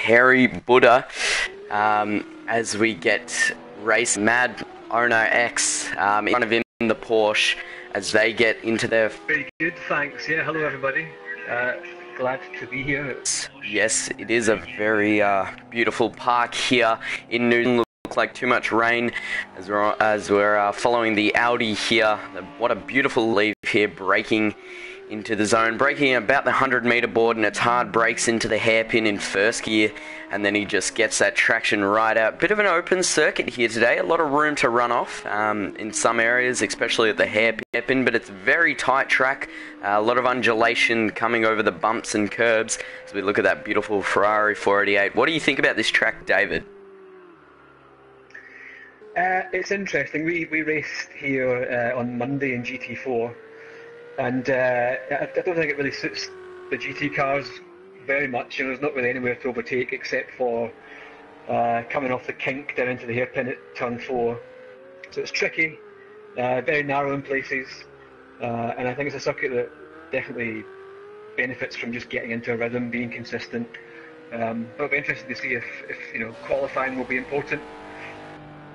Harry Buddha, as we get race Mad Owner X in front of him in the Porsche as they get into their... Very good, thanks. Yeah, hello everybody. Glad to be here. Yes, it is a very beautiful park here in Newton. Look like too much rain as we're following the Audi here. What a beautiful leave here, braking into the zone, braking about the 100-meter board, and it's hard brakes into the hairpin in first gear, and then he just gets that traction right out. Bit of an open circuit here today, a lot of room to run off in some areas, especially at the hairpin, but it's a very tight track, a lot of undulation coming over the bumps and curbs as we look at that beautiful Ferrari 488. What do you think about this track, David? It's interesting. We raced here on Monday in GT4, and I don't think it really suits the GT cars very much. You know, there's not really anywhere to overtake except for coming off the kink down into the hairpin at turn 4. So it's tricky, very narrow in places, and I think it's a circuit that definitely benefits from just getting into a rhythm, being consistent. But it'll be interesting to see if you know, qualifying will be important.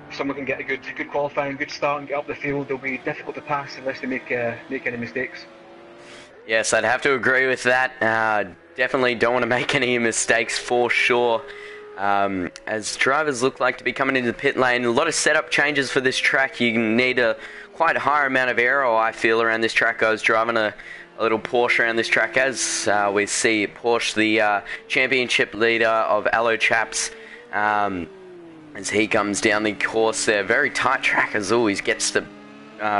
If someone can get a good qualifying, good start and get up the field, they'll be difficult to pass unless they make any mistakes. Yes, I'd have to agree with that. Definitely don't want to make any mistakes for sure. As drivers look like to be coming into the pit lane, a lot of setup changes for this track. You need a quite higher amount of aero, I feel, around this track. I was driving a little Porsche around this track as we see Porsche, the championship leader of Allo Chaps, as he comes down the course there. Very tight track as always, gets the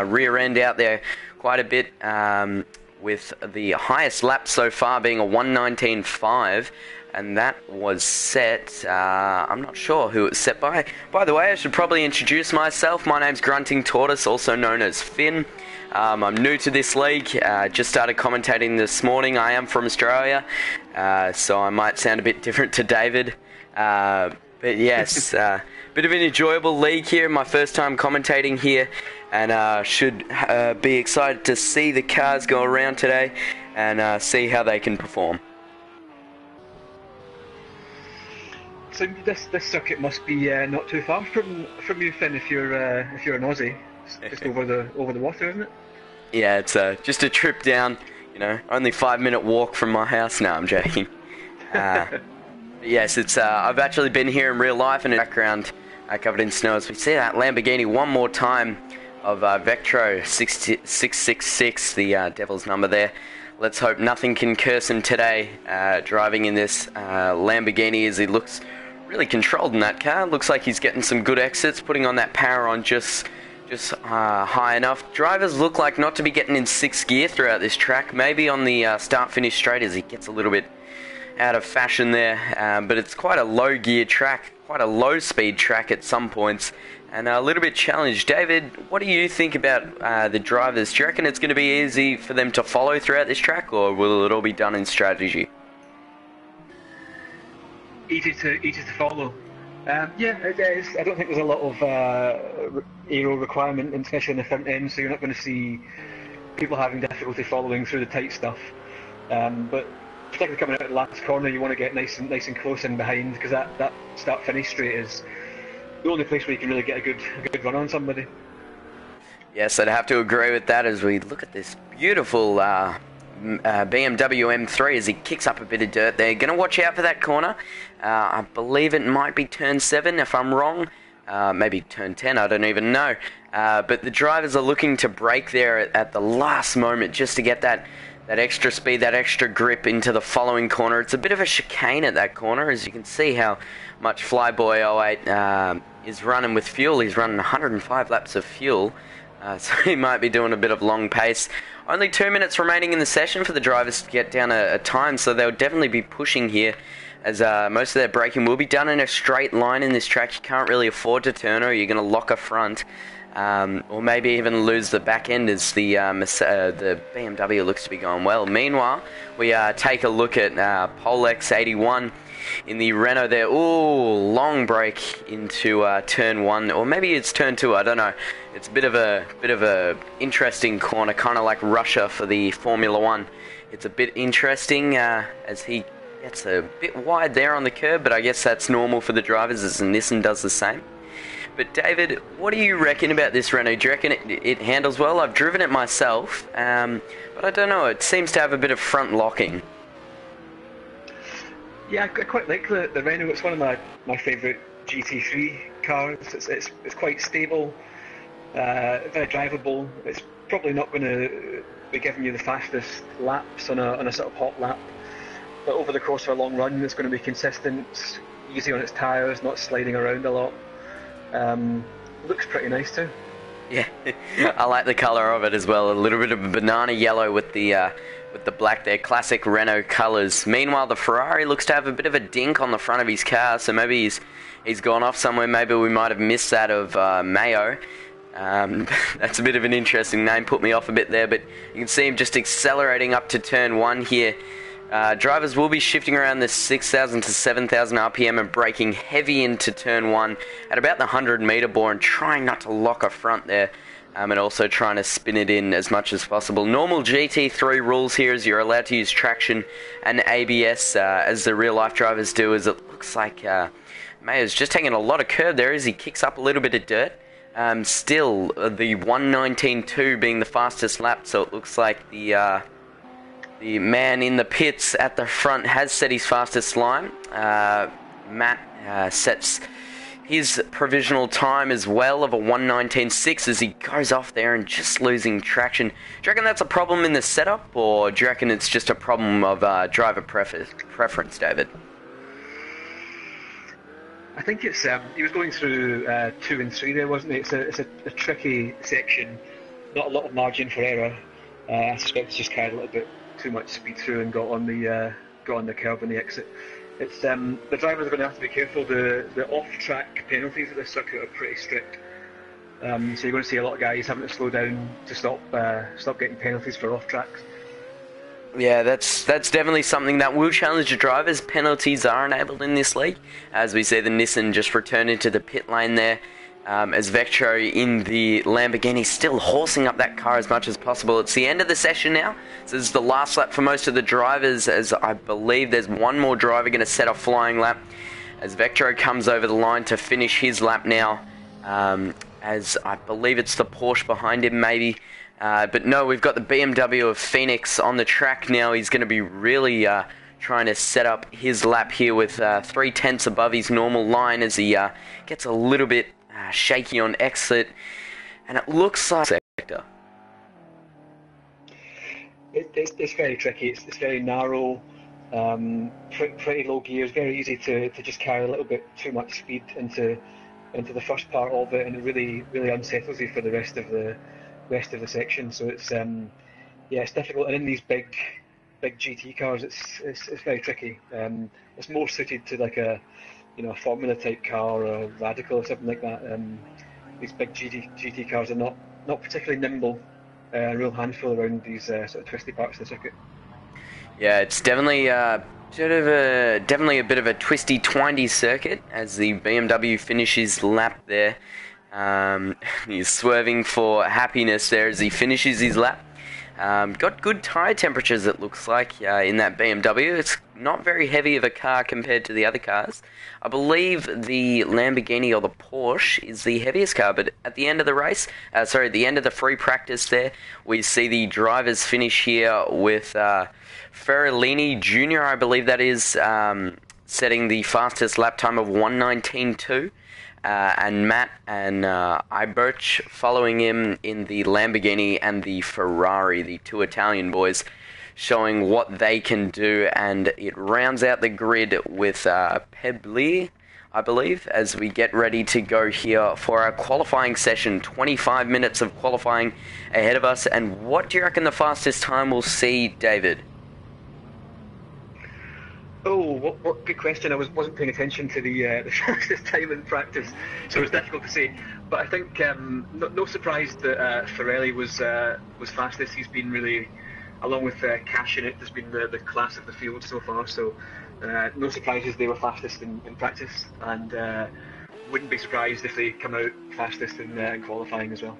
rear end out there quite a bit, with the highest lap so far being a 1:19.5, and that was set, I'm not sure who it was set by. By the way, I should probably introduce myself. My name's Grunting Tortoise, also known as Finn. I'm new to this league, just started commentating this morning. I am from Australia, so I might sound a bit different to David. But yes, bit of an enjoyable league here, my first time commentating here, and should be excited to see the cars go around today and see how they can perform. So this circuit must be not too far from you, Finn, if you're an Aussie. It's just over the water, isn't it? Yeah, it's just a trip down. You know, only 5-minute walk from my house. No, I'm joking. Yes, it's. I've actually been here in real life, and in the background, covered in snow. As we see that Lamborghini one more time of Vectro 666, the devil's number there. Let's hope nothing can curse him today, driving in this Lamborghini, as he looks really controlled in that car. Looks like he's getting some good exits, putting on that power on just high enough. Drivers look like not to be getting in 6th gear throughout this track. Maybe on the start-finish straight as he gets a little bit out of fashion there, but it's quite a low gear track, quite a low speed track at some points, and a little bit challenged. David, what do you think about the drivers? Do you reckon it's going to be easy for them to follow throughout this track, or will it all be done in strategy? Easy to follow. Yeah, it is. I don't think there's a lot of aero requirement, especially in the front end, so you're not going to see people having difficulty following through the tight stuff. But particularly coming out of the last corner, you want to get nice and close in behind, because that start-finish straight is the only place where you can really get a good run on somebody. Yes, I'd have to agree with that as we look at this beautiful BMW M3 as he kicks up a bit of dirt there. Going to watch out for that corner. I believe it might be turn 7 if I'm wrong. Maybe turn 10, I don't even know. But the drivers are looking to brake there at the last moment just to get that extra speed, that extra grip into the following corner. It's a bit of a chicane at that corner, as you can see how much Flyboy 08 is running with fuel. He's running 105 laps of fuel, so he might be doing a bit of long pace. Only 2 minutes remaining in the session for the drivers to get down a time, so they'll definitely be pushing here, as most of their braking will be done in a straight line in this track. You can't really afford to turn, or you're going to lock a front. Or maybe even lose the back end as the BMW looks to be going well. Meanwhile, we take a look at Polex 81 in the Renault there. Ooh, long break into turn 1, or maybe it's turn 2. I don't know. It's a bit of a interesting corner, kind of like Russia for the Formula 1. It's a bit interesting as he gets a bit wide there on the curb, but I guess that's normal for the drivers as the Nissan does the same. But David, what do you reckon about this Renault? Do you reckon it handles well? I've driven it myself, but I don't know, it seems to have a bit of front locking. Yeah, I quite like the Renault. It's one of my favourite GT3 cars. It's quite stable, very drivable. It's probably not going to be giving you the fastest laps on a sort of hot lap, but over the course of a long run, it's going to be consistent, easy on its tyres, not sliding around a lot. Looks pretty nice too. Yeah, I like the colour of it as well. A little bit of a banana yellow with the black there, classic Renault colours. Meanwhile, the Ferrari looks to have a bit of a dink on the front of his car, so maybe he's gone off somewhere. Maybe we might have missed that of Mayo. That's a bit of an interesting name, put me off a bit there, but you can see him just accelerating up to turn 1 here. Drivers will be shifting around the 6,000 to 7,000 RPM and braking heavy into turn 1 at about the 100 metre bore and trying not to lock a front there, and also trying to spin it in as much as possible. Normal GT3 rules here is you're allowed to use traction and ABS as the real life drivers do, as it looks like Mayo's just taking a lot of curb there as he kicks up a little bit of dirt. Still, the 1:19.2 being the fastest lap, so it looks like the man in the pits at the front has set his fastest line. Matt sets his provisional time as well of a 1:19.6 as he goes off there and just losing traction. Do you reckon that's a problem in the setup, or do you reckon it's just a problem of driver preference, David? I think it's he was going through 2 and 3 there, wasn't he? It's a tricky section, not a lot of margin for error. I suspect he just carried a little bit too much speed through and got on the curb on the exit. It's the drivers are going to have to be careful. The off-track penalties at this circuit are pretty strict. So you're going to see a lot of guys having to slow down to stop getting penalties for off-tracks. Yeah, that's definitely something that will challenge the drivers. Penalties are enabled in this league. As we see, the Nissan just returned into the pit lane there. As Vectro in the Lamborghini still horsing up that car as much as possible. It's the end of the session now, so this is the last lap for most of the drivers, as I believe there's one more driver going to set a flying lap as Vectro comes over the line to finish his lap now, as I believe it's the Porsche behind him maybe. But no, we've got the BMW of Phoenix on the track now. He's going to be really trying to set up his lap here with 3/10 above his normal line as he gets a little bit shaky on exit, and it looks like sector. It's very tricky. It's very narrow, pretty low gears. Very easy to just carry a little bit too much speed into the first part of it, and it really unsettles you for the rest of the section. So it's it's difficult. And in these big GT cars, it's very tricky. It's more suited to like a Formula type car or a Radical or something like that. These big GT cars are not particularly nimble. A real handful around these sort of twisty parts of the circuit. Yeah, it's definitely definitely a bit of a twisty, twindy circuit as the BMW finishes lap there. He's swerving for happiness there as he finishes his lap. Got good tyre temperatures, it looks like, in that BMW. It's not very heavy of a car compared to the other cars. I believe the Lamborghini or the Porsche is the heaviest car, but at the end of the race, at the end of the free practice there, we see the drivers finish here with Ferrellini Jr., I believe that is, setting the fastest lap time of 1:19.2. And Matt and Iberch following him in the Lamborghini and the Ferrari, the two Italian boys, showing what they can do, and it rounds out the grid with Pebli, I believe, as we get ready to go here for our qualifying session. 25 minutes of qualifying ahead of us, and what do you reckon the fastest time we'll see, David? Oh, what good question. I wasn't paying attention to the fastest time in practice, so it's difficult to say. But I think no surprise that Ferrari was fastest. He's been really, along with Cash in it, has been the class of the field so far. So no surprises they were fastest in practice, and wouldn't be surprised if they come out fastest in qualifying as well.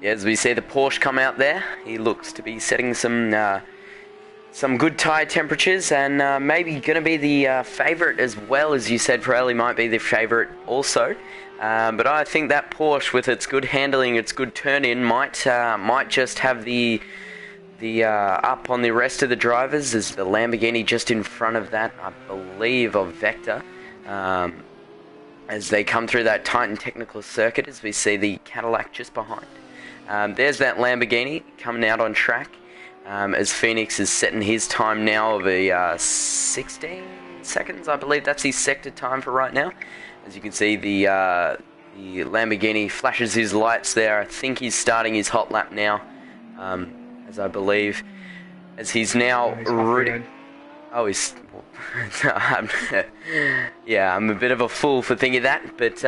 Yeah, as we see the Porsche come out there, he looks to be setting some some good tyre temperatures, and maybe going to be the favourite as well. As you said, Pirelli might be the favourite also. But I think that Porsche, with its good handling, its good turn-in, might just have the up on the rest of the drivers, as the Lamborghini just in front of that, I believe, of Vector. As they come through that Titan technical circuit, as we see the Cadillac just behind. There's that Lamborghini coming out on track. As Phoenix is setting his time now of a 16 seconds, I believe that's his sector time for right now. As you can see, the Lamborghini flashes his lights there. I think he's starting his hot lap now, as I believe, as he's now ready. Oh, he's... yeah, I'm a bit of a fool for thinking that, but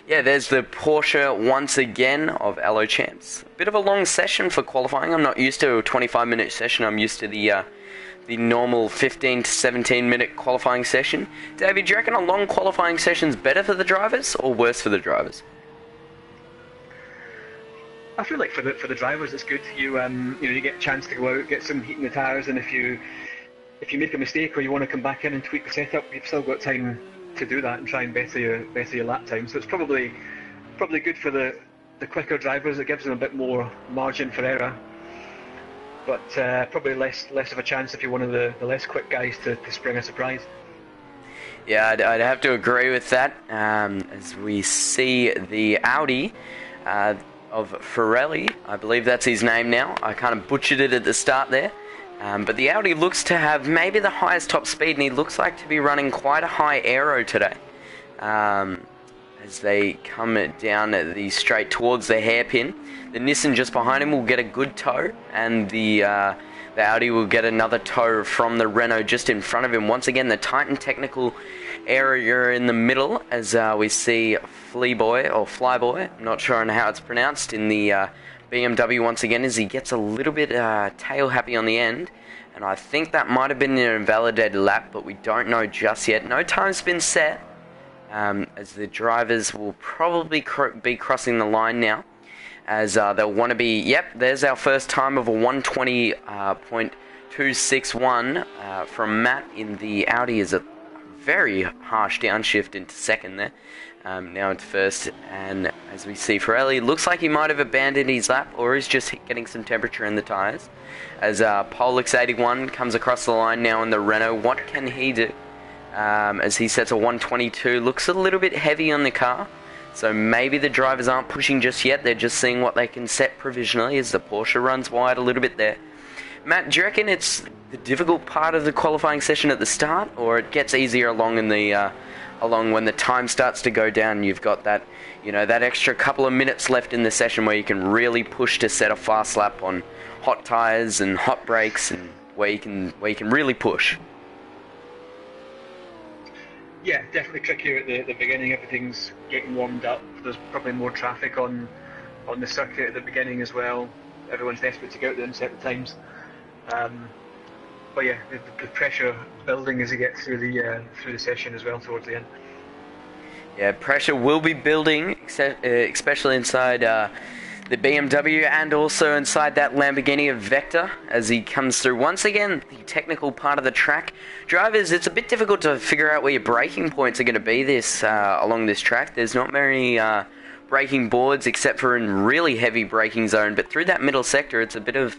yeah, there's the Porsche once again of Allo Champs. Bit of a long session for qualifying. I'm not used to a 25-minute session. I'm used to the normal 15 to 17-minute qualifying session. David, do you reckon a long qualifying session's better for the drivers or worse for the drivers? I feel like for the drivers it's good. You get a chance to go out, get some heat in the tyres, and if you make a mistake or you want to come back in and tweak the setup, you've still got time to do that and try and better your lap time. So it's probably good for the quicker drivers. It gives them a bit more margin for error, but probably less of a chance if you're one of the less quick guys to spring a surprise. Yeah, I'd have to agree with that. As we see the Audi of Pirelli, I believe that's his name now. I kind of butchered it at the start there. But the Audi looks to have maybe the highest top speed, and he looks like to be running quite a high aero today. As they come down the straight towards the hairpin. The Nissan just behind him will get a good tow, and the Audi will get another tow from the Renault just in front of him. Once again, the Titan technical area in the middle, as we see Flyboy, I'm not sure on how it's pronounced, in the BMW once again, as he gets a little bit tail happy on the end, and I think that might have been an invalidated lap, but we don't know just yet. No time's been set, as the drivers will probably be crossing the line now, as they'll want to be, yep, there's our first time of a 120.261 from Matt in the Audi, is a very harsh downshift into second there. Now into first, and as we see Pirelli, looks like he might have abandoned his lap, or is just getting some temperature in the tyres. As Polix 81 comes across the line now in the Renault, what can he do? As he sets a 122, looks a little bit heavy on the car, so maybe the drivers aren't pushing just yet, they're just seeing what they can set provisionally, as the Porsche runs wide a little bit there. Matt, do you reckon it's the difficult part of the qualifying session at the start, or it gets easier along in the along when the time starts to go down? You've got that, that extra couple of minutes left in the session where you can really push to set a fast lap on hot tyres and hot brakes, and where you can really push. Yeah, definitely trickier at the beginning. Everything's getting warmed up. There's probably more traffic on the circuit at the beginning as well. Everyone's desperate to get out there and set the times. But yeah, the pressure building as you get through the session as well towards the end. Yeah, pressure will be building, especially inside the BMW and also inside that Lamborghini of Vector as he comes through. Once again, the technical part of the track. Drivers, it's a bit difficult to figure out where your braking points are going to be along this track. There's not many braking boards except for in really heavy braking zone, but through that middle sector it's a bit of,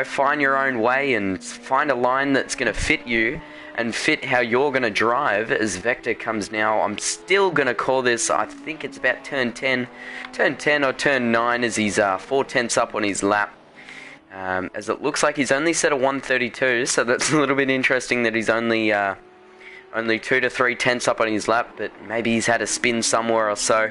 find your own way and find a line that's going to fit you and fit how you're going to drive. As Vector comes now, I'm still going to call this, I think it's about turn 10 or turn 9, as he's 4 tenths up on his lap. As it looks like he's only set a 132, so that's a little bit interesting that he's only 2 to 3 tenths up on his lap, but maybe he's had a spin somewhere or so.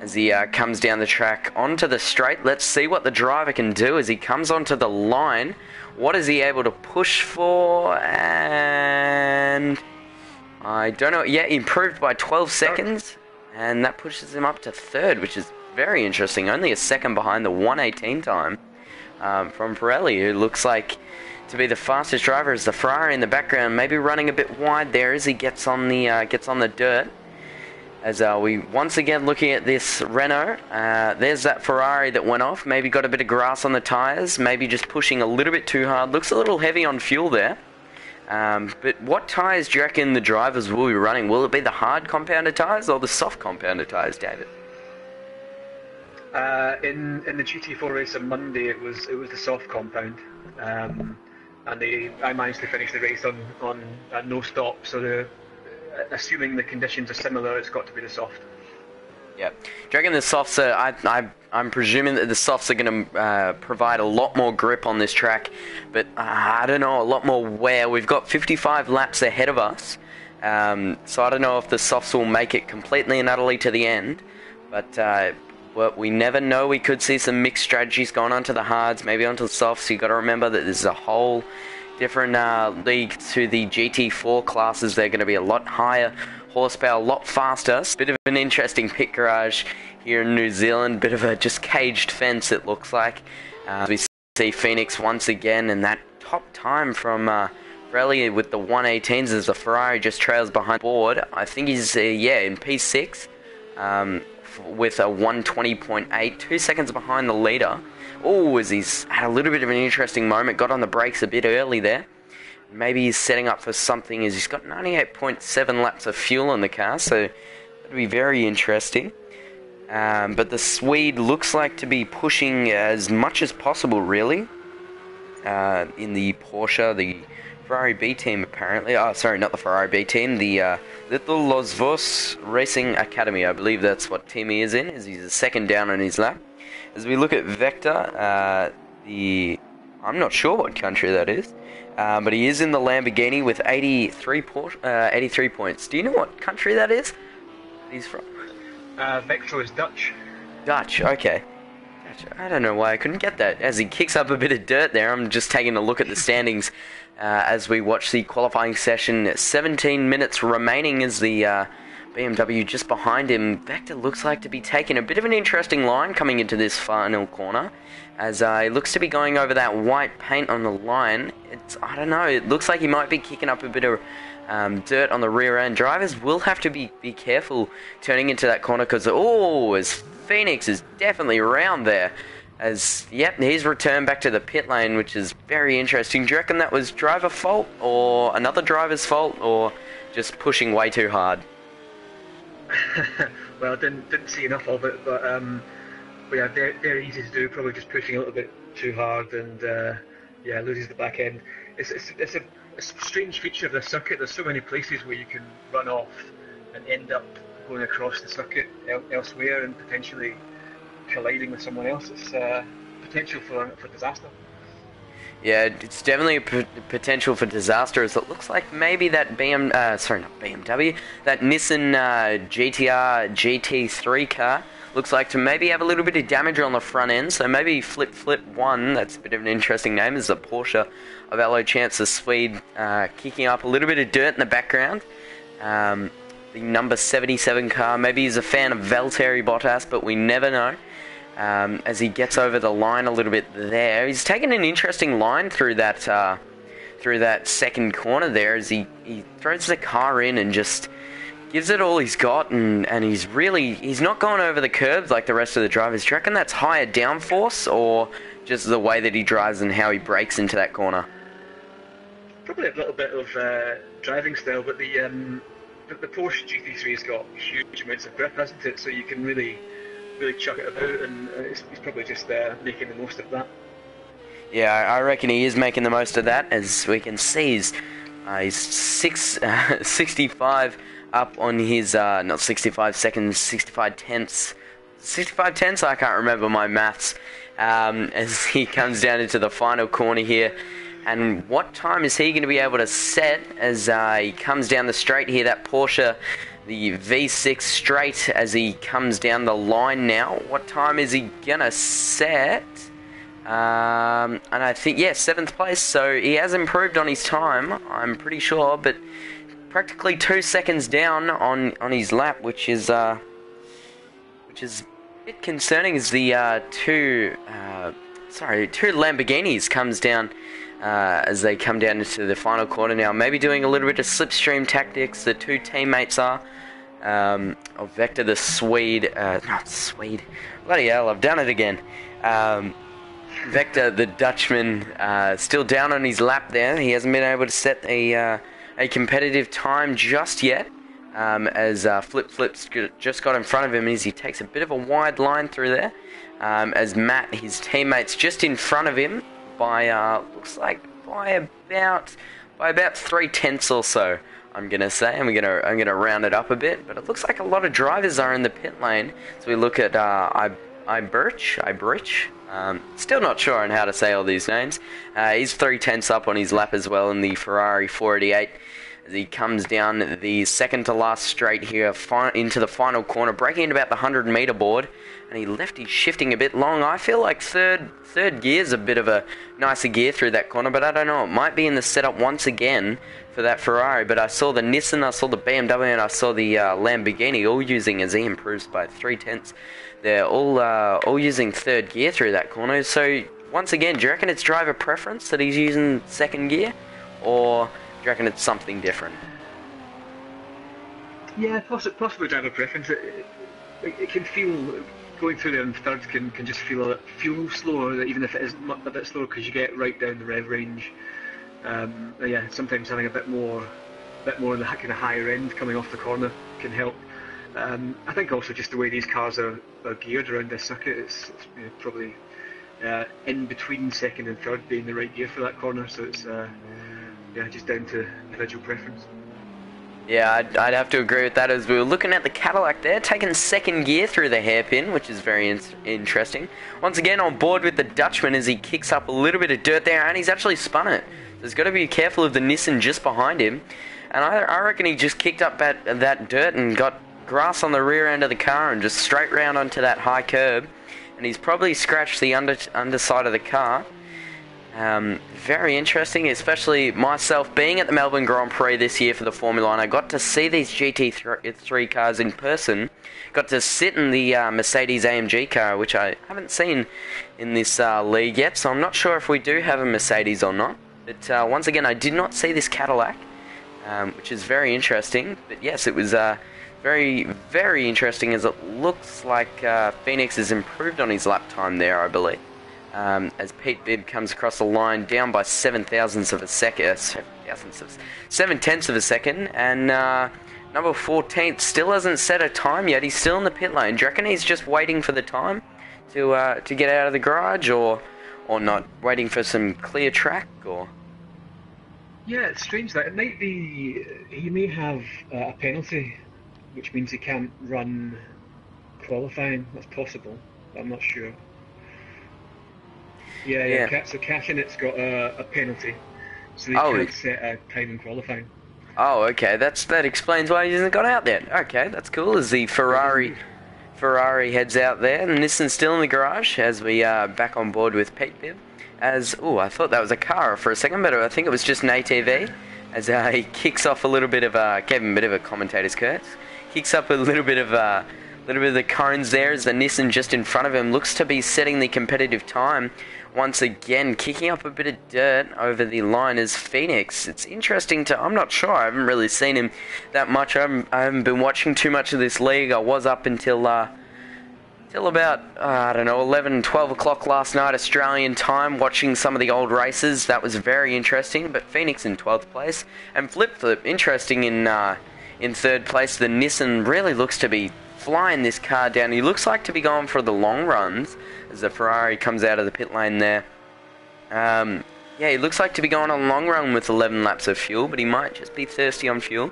As he comes down the track onto the straight, let's see what the driver can do as he comes onto the line. What is he able to push for? And I don't know. Yeah, improved by 12 seconds, and that pushes him up to third, which is very interesting. Only a second behind the 118 time from Pirelli, who looks like to be the fastest driver. As the Ferrari in the background, maybe running a bit wide there as he gets on the dirt. As we once again looking at this Renault, there's that Ferrari that went off, maybe got a bit of grass on the tyres, maybe just pushing a little bit too hard, looks a little heavy on fuel there. But what tyres do you reckon the drivers will be running? Will it be the hard compounded tyres or the soft compounded tyres, David? In the GT4 race on Monday, it was the soft compound, and I managed to finish the race on no stop. So assuming the conditions are similar, it's got to be the soft. Yeah. Do you reckon the softs are... I'm presuming that the softs are going to provide a lot more grip on this track, but I don't know, a lot more wear. We've got 55 laps ahead of us, so I don't know if the softs will make it completely and utterly to the end, but well, we never know. We could see some mixed strategies going on to the hards, maybe onto the softs. You've got to remember that there's a whole different league to the GT4 classes. They're going to be a lot higher horsepower, a lot faster. Bit of an interesting pit garage here in New Zealand, bit of a just caged fence it looks like. We see Phoenix once again, and that top time from Pirelli with the 118s as the Ferrari just trails behind board. I think he's in P6 with a 120.8, 2 seconds behind the leader. Oh, as he's had a little bit of an interesting moment, got on the brakes a bit early there. Maybe he's setting up for something as he's got 98.7 laps of fuel in the car, so that'll be very interesting. But the Swede looks like to be pushing as much as possible, really, in the Porsche, the Ferrari B team apparently. Oh, sorry, not the Ferrari B team, the Little Los Vos Racing Academy, I believe that's what team he is in, as he's a second down on his lap. As we look at Vector, I'm not sure what country that is. But he is in the Lamborghini with 83 points. Do you know what country that is? He's from? Vector is Dutch. Dutch, okay. I don't know why I couldn't get that. As he kicks up a bit of dirt there, I'm just taking a look at the standings as we watch the qualifying session. 17 minutes remaining as the BMW just behind him. Vector looks like to be taking a bit of an interesting line coming into this final corner, as he looks to be going over that white paint on the line. I don't know, it looks like he might be kicking up a bit of dirt on the rear end. Drivers will have to be careful turning into that corner, because as Phoenix is definitely around there, as he's returned back to the pit lane, which is very interesting. Do you reckon that was driver fault or another driver's fault, or just pushing way too hard? Well, I didn't see enough of it, but yeah, they're easy to do. Probably just pushing a little bit too hard, and loses the back end. It's a strange feature of the circuit. There's so many places where you can run off and end up going across the circuit elsewhere and potentially colliding with someone else. It's potential for disaster. Yeah, it's definitely a potential for disaster, as it looks like maybe that BMW, that Nissan GTR GT3 car looks like to maybe have a little bit of damage on the front end, so maybe Flip 1, that's a bit of an interesting name, is the Porsche of Alo Chance, the Swede, kicking up a little bit of dirt in the background. The number 77 car, maybe he's a fan of Valtteri Bottas, but we never know. As he gets over the line a little bit there, he's taken an interesting line through that second corner there, as he throws the car in and just gives it all he's got, and he's not going over the curbs like the rest of the drivers. Do you reckon that's higher downforce, or just the way that he drives and how he brakes into that corner? Probably a little bit of driving style, but the Porsche GT3's got huge amounts of grip, hasn't it? So you can really chuck it about, and he's probably just making the most of that. Yeah, I reckon he is making the most of that. As we can see, he's 65 up on his, not 65 seconds, 65 tenths. 65 tenths? I can't remember my maths. As he comes down into the final corner here. And what time is he going to be able to set as he comes down the straight here, that Porsche, the V6 straight, as he comes down the line now? What time is he going to set? And I think, 7th place, so he has improved on his time, I'm pretty sure, but practically 2 seconds down on his lap, which is a bit concerning, as the two Lamborghinis comes down as they come down into the final corner now. Maybe doing a little bit of slipstream tactics, the two teammates are. of Vector the Swede, not Swede, bloody hell, I've done it again. Vector the Dutchman, still down on his lap there. He hasn't been able to set a competitive time just yet, as Flip's just got in front of him as he takes a bit of a wide line through there, as Matt, his teammate's just in front of him by, looks like by about 3/10 or so, I'm gonna say. I'm gonna round it up a bit, but it looks like a lot of drivers are in the pit lane. So we look at Ibrich. Still not sure on how to say all these names. He's 3/10 up on his lap as well in the Ferrari 488. As he comes down the second to last straight here into the final corner, breaking in about the 100-meter board, and he left his shifting a bit long. I feel like third gear's a bit of a nicer gear through that corner, but I don't know. It might be in the setup once again for that Ferrari, but I saw the Nissan, I saw the BMW, and I saw the Lamborghini all using, as he improves by 3/10. They're all using third gear through that corner. So once again, do you reckon it's driver preference that he's using second gear, or do you reckon it's something different? Yeah, possibly driver preference. It can feel, going through there in thirds can just feel slower, even if it is a bit slower, because you get right down the rev range. Yeah, sometimes having a bit more in the kind of higher end coming off the corner can help. I think also just the way these cars are geared around this circuit, it's probably in between second and third being the right gear for that corner, so it's yeah, just down to individual preference. Yeah, I'd have to agree with that, as we were looking at the Cadillac there, taking second gear through the hairpin, which is very interesting. Once again on board with the Dutchman as he kicks up a little bit of dirt there, and he's actually spun it. So he's got to be careful of the Nissan just behind him. And I reckon he just kicked up that dirt and got grass on the rear end of the car and just straight round onto that high curb. And he's probably scratched the underside of the car. Very interesting, especially myself being at the Melbourne Grand Prix this year for the Formula 1. I got to see these GT3 cars in person. Got to sit in the Mercedes AMG car, which I haven't seen in this league yet, so I'm not sure if we do have a Mercedes or not. But once again, I did not see this Cadillac, which is very interesting. But yes, it was very, very interesting, as it looks like Phoenix has improved on his lap time there, I believe. As Pete Bibb comes across the line down by 7/10ths of a second, and number 14 still hasn't set a time yet. He's still in the pit lane. Do you reckon he's just waiting for the time to get out of the garage, or not, waiting for some clear track, or? Yeah, it's strange that it might be. He may have a penalty, which means he can't run qualifying. That's possible, but I'm not sure. Yeah. So Cashinet's got a penalty, so he can't set a time in qualifying. Oh, okay. That explains why he hasn't got out yet. Okay, that's cool. As the Ferrari heads out there, and Nissan's still in the garage as we are back on board with Pete Bibb. As I thought that was a car for a second, but I think it was just an ATV. As he kicks off a little bit of gave him a bit of a commentator's curse. Kicks up a little bit of the cones there, as the Nissan just in front of him looks to be setting the competitive time. Once again, kicking up a bit of dirt over the line is Phoenix. It's interesting I'm not sure, I haven't really seen him that much. I haven't been watching too much of this league. I was up until about, I don't know, 11, 12 o'clock last night Australian time, watching some of the old races. That was very interesting, but Phoenix in 12th place. And Flip, interesting in third place. The Nissan really looks to be flying this car down. He looks like to be going for the long runs as the Ferrari comes out of the pit lane there. Yeah, he looks like to be going on a long run with 11 laps of fuel, but he might just be thirsty on fuel.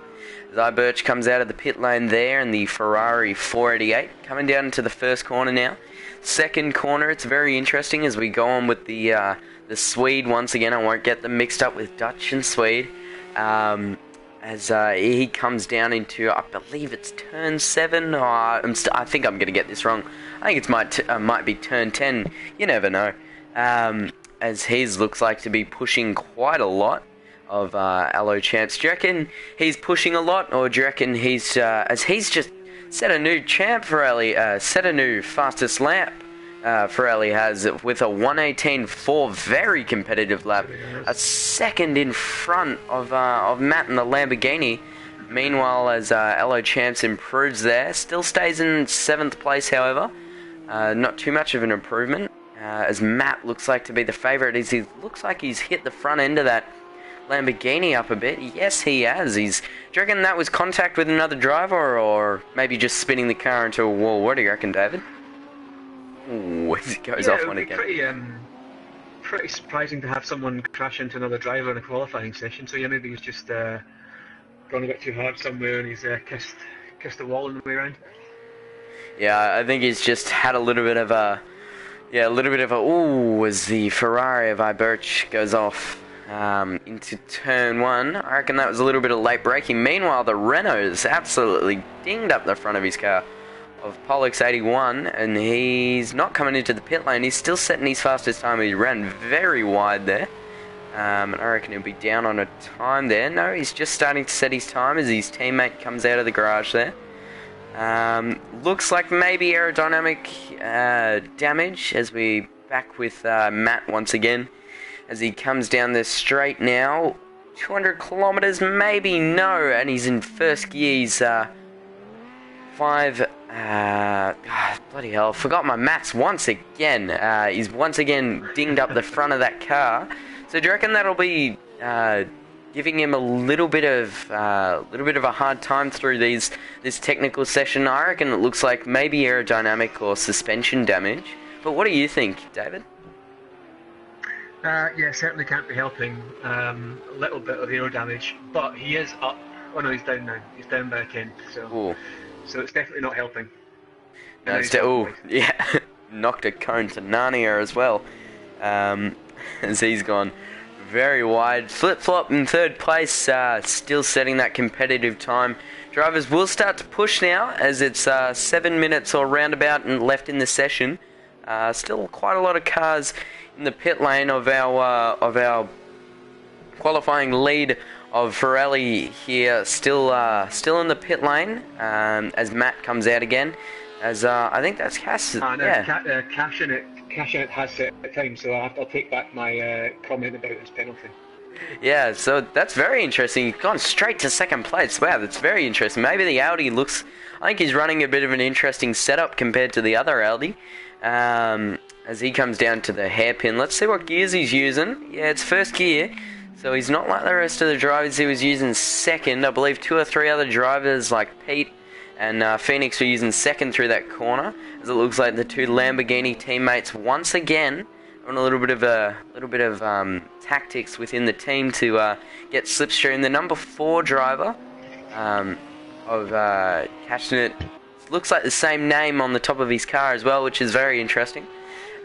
As Iberch comes out of the pit lane there in the Ferrari 488, coming down into the first corner now. Second corner, it's very interesting as we go on with the Swede once again. I won't get them mixed up with Dutch and Swede. As he comes down into, I believe it's turn 7. I think I'm going to get this wrong. I think it might be turn 10. You never know. As his looks like to be pushing quite a lot of Allo Champs. Do you reckon he's pushing a lot, or do you reckon he's as he's just set a new champ for Ali, set a new fastest lap? Ferrari has with a 1:18.4, very competitive lap, a second in front of Matt in the Lamborghini. Meanwhile, as LO Champs improves there, still stays in 7th place, however. Not too much of an improvement, as Matt looks like to be the favourite. He looks like he's hit the front end of that Lamborghini up a bit. Yes, he has. Do you reckon that was contact with another driver, or maybe just spinning the car into a wall? What do you reckon, David? Ooh, as it goes off one again. Pretty surprising to have someone crash into another driver in a qualifying session. So yeah, maybe he's just gone a bit too hard somewhere and he's kissed the wall on the way around. Yeah, I think he's just had a little bit of a ooh, as the Ferrari of Iberch goes off into turn 1. I reckon that was a little bit of late braking. Meanwhile, the Renault's absolutely dinged up the front of his car of Pollux 81, and he's not coming into the pit lane. He's still setting his fastest time. He ran very wide there, and I reckon he'll be down on a time there. No, he's just starting to set his time as his teammate comes out of the garage there. Looks like maybe aerodynamic damage as we back with Matt once again as he comes down the straight now. 200 kilometers, maybe no, and he's in first gear. He's 5. Bloody hell, I forgot my maths once again. He's once again dinged up the front of that car. So do you reckon that'll be giving him a little bit of a hard time through this technical session? I reckon it looks like maybe aerodynamic or suspension damage. But what do you think, David? Yeah, certainly can't be helping. A little bit of aero damage, but he is up. Oh no, he's down now. He's down by a 10. So it's definitely not helping. No, yeah, knocked a cone to Narnia as well. As he's gone very wide. Flip-flop in 3rd place, still setting that competitive time. Drivers will start to push now as it's 7 minutes or roundabout and left in the session. Still quite a lot of cars in the pit lane of our qualifying lead of Pirelli here, still in the pit lane as Matt comes out again. As I think that's Cass. No, Cash in it has set at time, so I'll take back my comment about his penalty. Yeah, so that's very interesting. He's gone straight to 2nd place. Wow, that's very interesting. Maybe the Audi looks... I think he's running a bit of an interesting setup compared to the other Audi. As he comes down to the hairpin. Let's see what gears he's using. Yeah, it's 1st gear. So he's not like the rest of the drivers. He was using 2nd. I believe 2 or 3 other drivers like Pete and Phoenix were using 2nd through that corner. As it looks like the 2 Lamborghini teammates once again on a little bit of tactics within the team to get slipstream. The number 4 driver of Cashnet looks like the same name on the top of his car as well, which is very interesting.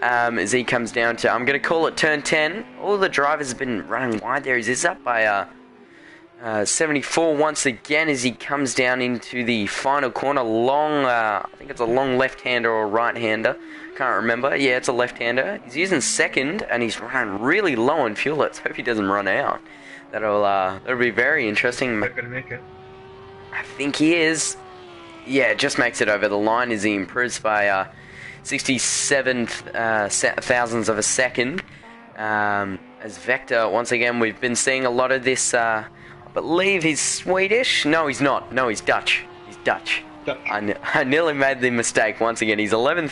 As he comes down to, I'm going to call it turn 10. All the drivers have been running wide there. He's up by 74 once again as he comes down into the final corner. Long, I think it's a long left-hander or right-hander. Can't remember. Yeah, it's a left-hander. He's using 2nd, and he's running really low on fuel. Let's hope he doesn't run out. That'll be very interesting. Not gonna make it. I think he is. Yeah, just makes it over the line as he improves by 67 thousandths of a second. As Vector, once again, we've been seeing a lot of this. I believe he's Swedish. No, he's not. No, he's Dutch. He's Dutch. I nearly made the mistake once again. He's 11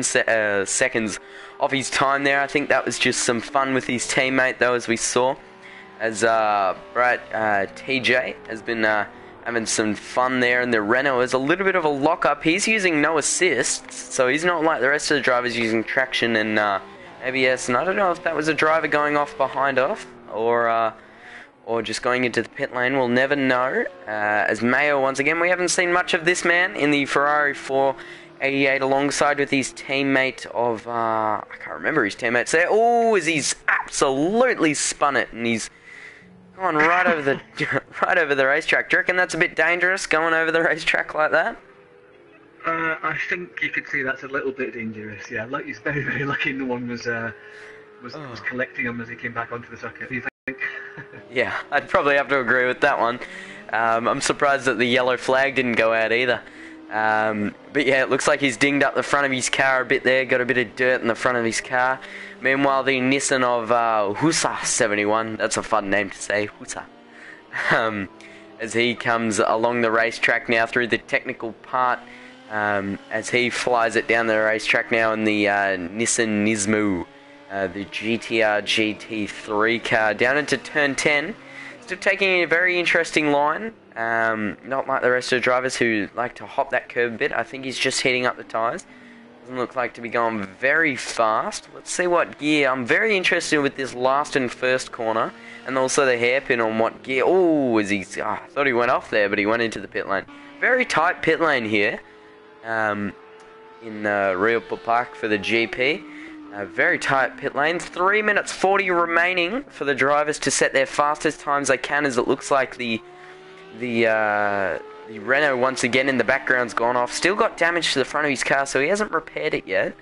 seconds off his time there. I think that was just some fun with his teammate, though, as we saw. As TJ has been having some fun there, and the Renault is a little bit of a lock-up. He's using no assists, so he's not like the rest of the drivers using traction and ABS. And I don't know if that was a driver going off behind off, or just going into the pit lane. We'll never know. As Mayo, once again, we haven't seen much of this man in the Ferrari 488 alongside with his teammate of... I can't remember his teammates there. Oh, as he's absolutely spun it, and he's gone right over the racetrack. Do you reckon that's a bit dangerous, going over the racetrack like that? I think you could say that's a little bit dangerous, yeah. Like, he's very, very lucky no one was collecting him as he came back onto the circuit. Do you think? Yeah, I'd probably have to agree with that one. I'm surprised that the yellow flag didn't go out either. But yeah, it looks like he's dinged up the front of his car a bit there, got a bit of dirt in the front of his car. Meanwhile, the Nissan of Husa 71, that's a fun name to say, Husa, as he comes along the racetrack now through the technical part, as he flies it down the racetrack now in the Nissan Nismo, the GTR GT3 car, down into turn 10. Still taking a very interesting line, not like the rest of the drivers who like to hop that curb a bit. I think he's just heating up the tyres. Doesn't look like to be going very fast. Let's see what gear. I'm very interested with this last and first corner, and also the hairpin on what gear. Oh, is he? I thought he went off there, but he went into the pit lane. Very tight pit lane here, in Ruapuna Park for the GP. Very tight pit lane. 3 minutes 40 remaining for the drivers to set their fastest times they can, as it looks like the Renault once again in the background's gone off. Still got damage to the front of his car, so he hasn't repaired it yet.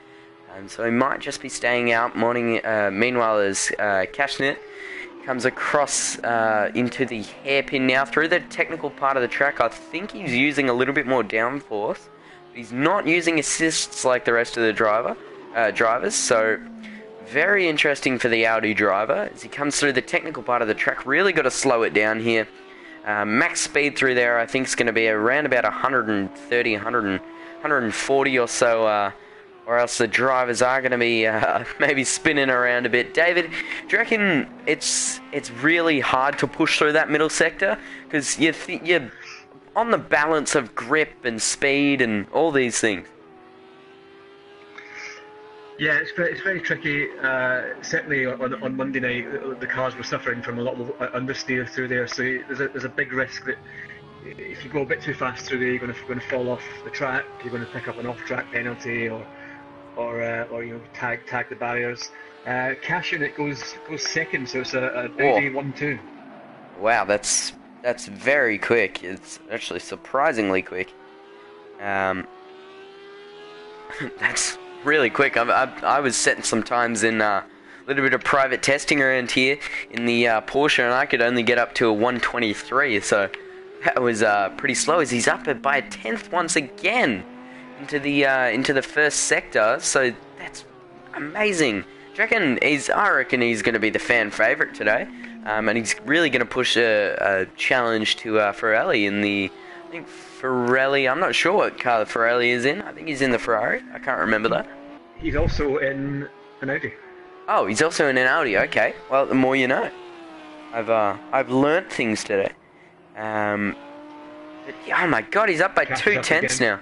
So he might just be staying out. Meanwhile, as Kashnit comes across into the hairpin now through the technical part of the track. I think he's using a little bit more downforce. He's not using assists like the rest of the drivers, so very interesting for the Audi driver as he comes through the technical part of the track. Really got to slow it down here. Max speed through there I think is going to be around about 130, 140 or so, or else the drivers are going to be maybe spinning around a bit. David, do you reckon it's really hard to push through that middle sector? Because you're on the balance of grip and speed and all these things. Yeah, it's very tricky. Certainly on Monday night, the cars were suffering from a lot of understeer through there. So there's a big risk that if you go a bit too fast through there, you're going to fall off the track. You're going to pick up an off-track penalty, or tag the barriers. Cash Unit goes second, so it's a big 1-2. Wow, that's very quick. It's actually surprisingly quick. That's really quick. I was setting some times in a little bit of private testing around here in the Porsche, and I could only get up to a 123, so that was pretty slow, as he's up by a tenth once again into the first sector. So that's amazing. I reckon he's going to be the fan favourite today, and he's really going to push a challenge to Ferrari in the, I think Ferrari, I'm not sure what car the Ferrari is in. I think he's in the Ferrari. I can't remember that. He's also in an Audi. Oh, he's also in an Audi. Okay. Well, the more you know. I've learnt things today. But, oh my God, he's up by 2/10 now.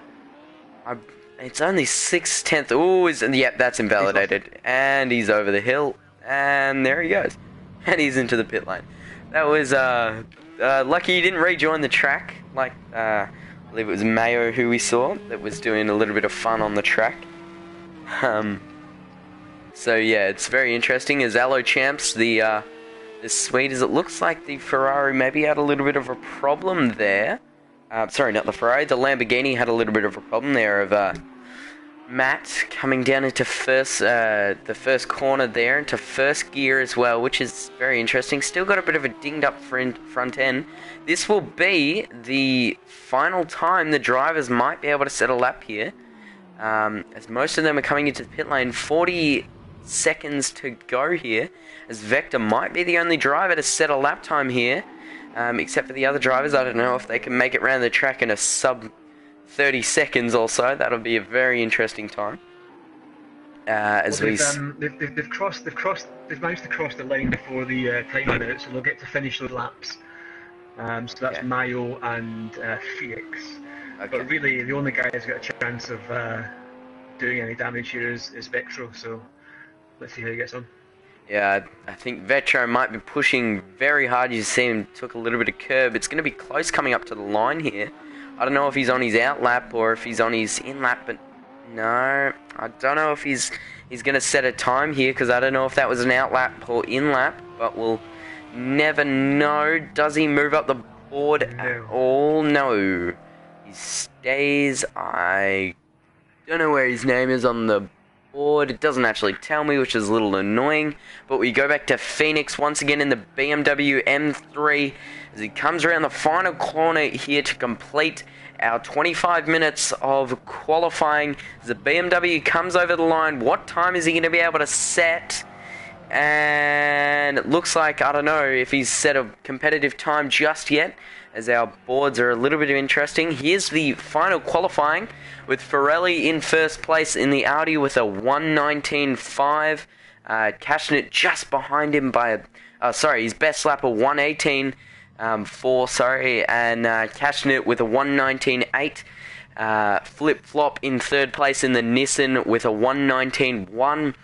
It's only 6/10. Oh, yep, that's invalidated. And he's over the hill. And there he goes. And he's into the pit lane. That was lucky he didn't rejoin the track. Like, I believe it was Mayo who we saw that was doing a little bit of fun on the track. So yeah, it's very interesting. As Allo champs, the Swede, as it looks like the Ferrari maybe had a little bit of a problem there. Sorry, not the Ferrari. The Lamborghini had a little bit of a problem there of Matt coming down into the first corner there, into first gear as well, which is very interesting. Still got a bit of a dinged up front end. This will be the final time the drivers might be able to set a lap here, as most of them are coming into the pit lane. 40 seconds to go here, as Vector might be the only driver to set a lap time here, except for the other drivers. I don't know if they can make it around the track in a sub 30 seconds or so. That'll be a very interesting time. They've managed to cross the line before the time limit, so they'll get to finish those laps. So that's Mayo and Felix. Okay. But really, the only guy who's got a chance of doing any damage here is Vectro. So let's see how he gets on. Yeah, I think Vetro might be pushing very hard. You see him took a little bit of curb. It's going to be close coming up to the line here. I don't know if he's on his out lap or if he's on his in lap, but no, I don't know if he's going to set a time here, because I don't know if that was an out lap or in lap, but we'll never know. Does he move up the board at all? No. He stays. I don't know where his name is on the board. It doesn't actually tell me, which is a little annoying. But we go back to Phoenix once again in the BMW M3 as he comes around the final corner here to complete our 25 minutes of qualifying. As the BMW comes over the line, what time is he going to be able to set? And it looks like, I don't know if he's set a competitive time just yet. as our boards are a little bit interesting. Here's the final qualifying with Ferrelli in first place in the Audi with a 1:19.5. Cashing it just behind him by his best lap of 1:18.4, and cashing it with a 1:19.8. Flip-flop in third place in the Nissan with a 1:19.1.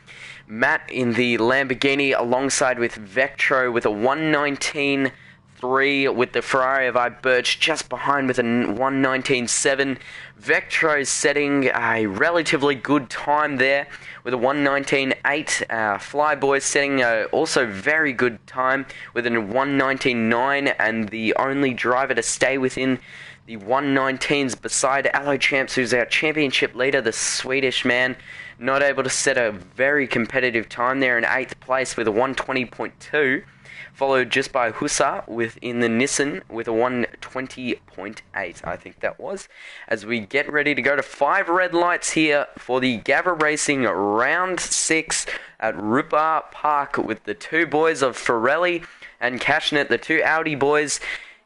Matt in the Lamborghini alongside with Vectro with a 1:19.3, with the Ferrari of Birch just behind with a 1:19.7. Vectro setting a relatively good time there with a 1:19.8. Flyboys setting also very good time with a 1:19.9, and the only driver to stay within the 1:19s beside Allo Champs, who's our championship leader, the Swedish man, not able to set a very competitive time there in 8th place with a 1:20.2, followed just by Husa in the Nissan with a 1:20.8, I think that was, as we get ready to go to 5 red lights here for the Gavra Racing Round 6 at Ruapuna Park, with the 2 boys of Ferrelli and Cashnet, the 2 Audi boys.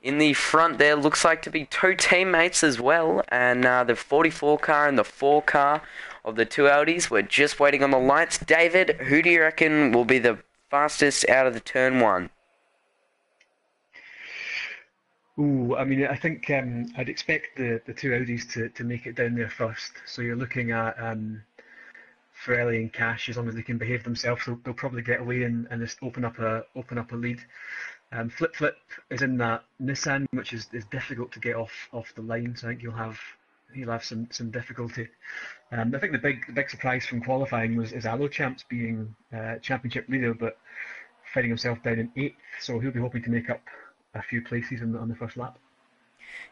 In the front there looks like to be 2 teammates as well, and the 44 car and the 4 car of the 2 Audis. We're just waiting on the lights. David, who do you reckon will be the fastest out of the turn 1? Ooh, I mean, I think I'd expect the 2 Audis to make it down there first. So you're looking at Ferrelli and Cash. As long as they can behave themselves, they'll probably get away and just open up a lead. Flip is in that Nissan, which is difficult to get off the line. So I think he'll have some difficulty. I think the big surprise from qualifying is Allo Champs being championship leader, but finding himself down in 8th. So he'll be hoping to make up a few places on the first lap.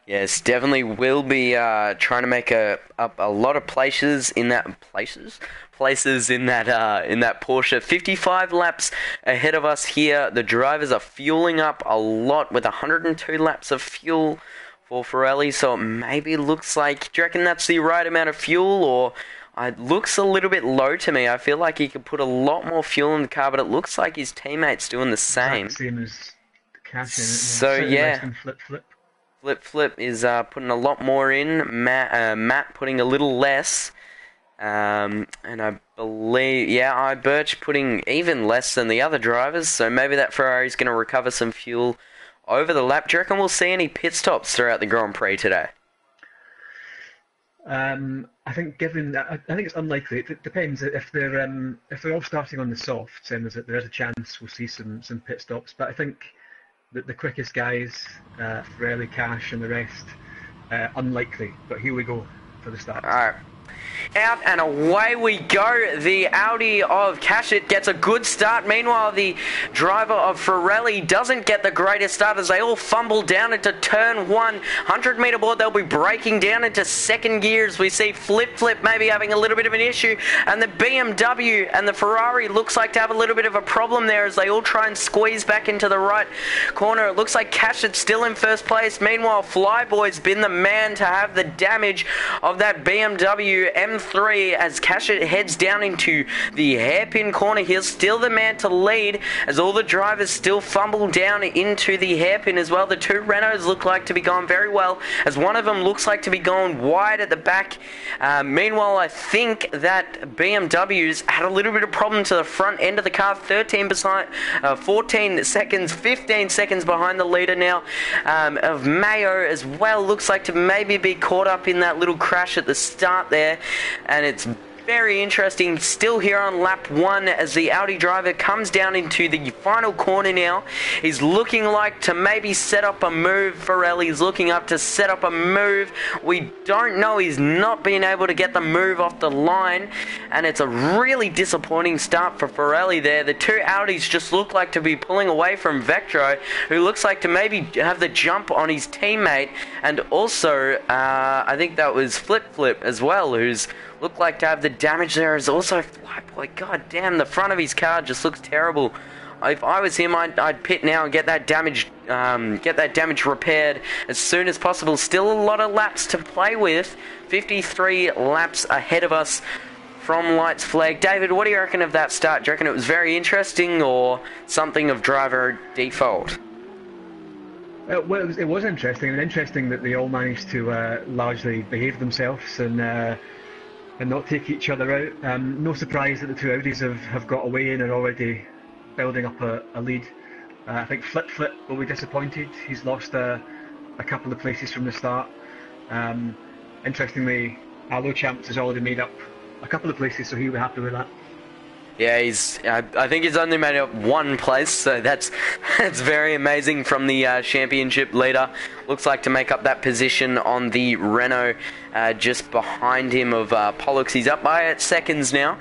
Yes, definitely will be trying to make up a lot of places in that Porsche. 55 laps ahead of us here. The drivers are fueling up a lot with 102 laps of fuel for Ferrelli, so it maybe looks like, do you reckon that's the right amount of fuel, or it looks a little bit low to me? I feel like he could put a lot more fuel in the car, but it looks like his teammate's doing the same. Same as Cash in it. So yeah. Flip is putting a lot more in. Matt putting a little less. And I believe, Birch putting even less than the other drivers. So maybe that Ferrari's going to recover some fuel over the lap. Do you reckon we'll see any pit stops throughout the Grand Prix today? I think it's unlikely. It depends if they're all starting on the softs, then there is a chance we'll see some pit stops. But I think that the quickest guys, Ferrelli, Cash, and the rest, unlikely. But here we go for the start. All right. Out and away we go. The Audi of Cashit gets a good start. Meanwhile, the driver of Ferrelli doesn't get the greatest start as they all fumble down into turn 1. 100-meter board, they'll be breaking down into second gears. We see Flip maybe having a little bit of an issue, and the BMW and the Ferrari looks like to have a little bit of a problem there as they all try and squeeze back into the right corner. It looks like Cashit's still in first place. Meanwhile, Flyboy's been the man to have the damage of that BMW M3 as Cashit heads down into the hairpin corner. He's still the man to lead as all the drivers still fumble down into the hairpin as well. The 2 Renaults look like to be going very well as one of them looks like to be going wide at the back. Meanwhile, I think that BMW's had a little bit of problem to the front end of the car. 15 seconds, 15 seconds behind the leader now of Mayo as well. Looks like to maybe be caught up in that little crash at the start there. And it's very interesting still here on lap 1 as the Audi driver comes down into the final corner now. He's looking like to maybe set up a move. Ferrelli's looking up to set up a move. We don't know. He's not been able to get the move off the line, and it's a really disappointing start for Ferrelli there. The 2 Audis just look like to be pulling away from Vectro, who looks like to maybe have the jump on his teammate, and also I think that was Flip as well, who's looked like to have the damage there. Is also Flyboy. God damn, the front of his car just looks terrible. If I was him, I'd pit now and get that damage repaired as soon as possible. Still a lot of laps to play with. 53 laps ahead of us from lights flag. David, what do you reckon of that start? Do you reckon it was very interesting or something of driver default? Well, it was interesting. And interesting that they all managed to largely behave themselves and not take each other out. No surprise that the two Audis have got away and are already building up a lead. I think Flip Flip will be disappointed. He's lost a couple of places from the start. Interestingly, Alo Champs has already made up a couple of places, so he'll be happy with that. Yeah, I think he's only made up one place, so that's very amazing from the championship leader. Looks like to make up that position on the Renault, just behind him of Pollux. He's up by 8 seconds now,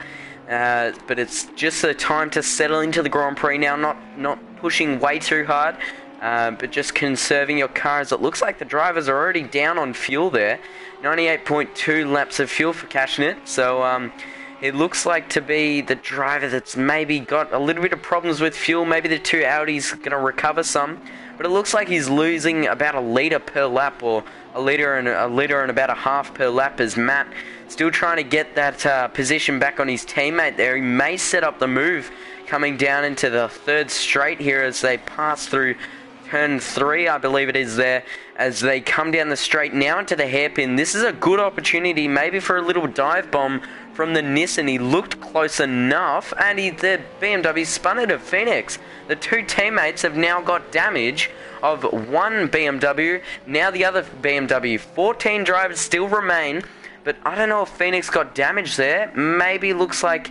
but it's just a time to settle into the Grand Prix now, not pushing way too hard, but just conserving your car, as it looks like the drivers are already down on fuel there. 98.2 laps of fuel for Cashnet, so it looks like to be the driver that's maybe got a little bit of problems with fuel. Maybe the two Audis going to recover some, but it looks like he's losing about a litre per lap, or a litre and about a half per lap, as Matt still trying to get that position back on his teammate there. He may set up the move coming down into the third straight here as they pass through turn 3, I believe it is there, as they come down the straight now into the hairpin. This is a good opportunity maybe for a little dive bomb from the Nissan. He looked close enough, and the BMW spun it of Phoenix. The two teammates have now got damage of one BMW, now the other BMW. 14 drivers still remain, but I don't know if Phoenix got damage there. Maybe looks like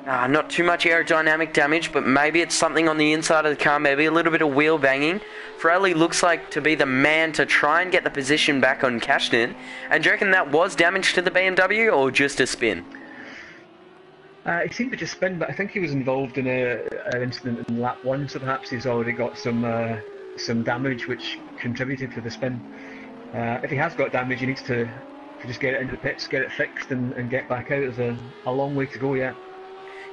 not too much aerodynamic damage, but maybe it's something on the inside of the car, maybe a little bit of wheel banging. Frelly looks like to be the man to try and get the position back on Cashnet. And do you reckon that was damage to the BMW, or just a spin? It seemed to just spin, but I think he was involved in an incident in lap 1, so perhaps he's already got some damage which contributed to the spin. If he has got damage, he needs to just get it into the pits, get it fixed, and get back out. There's a long way to go yet.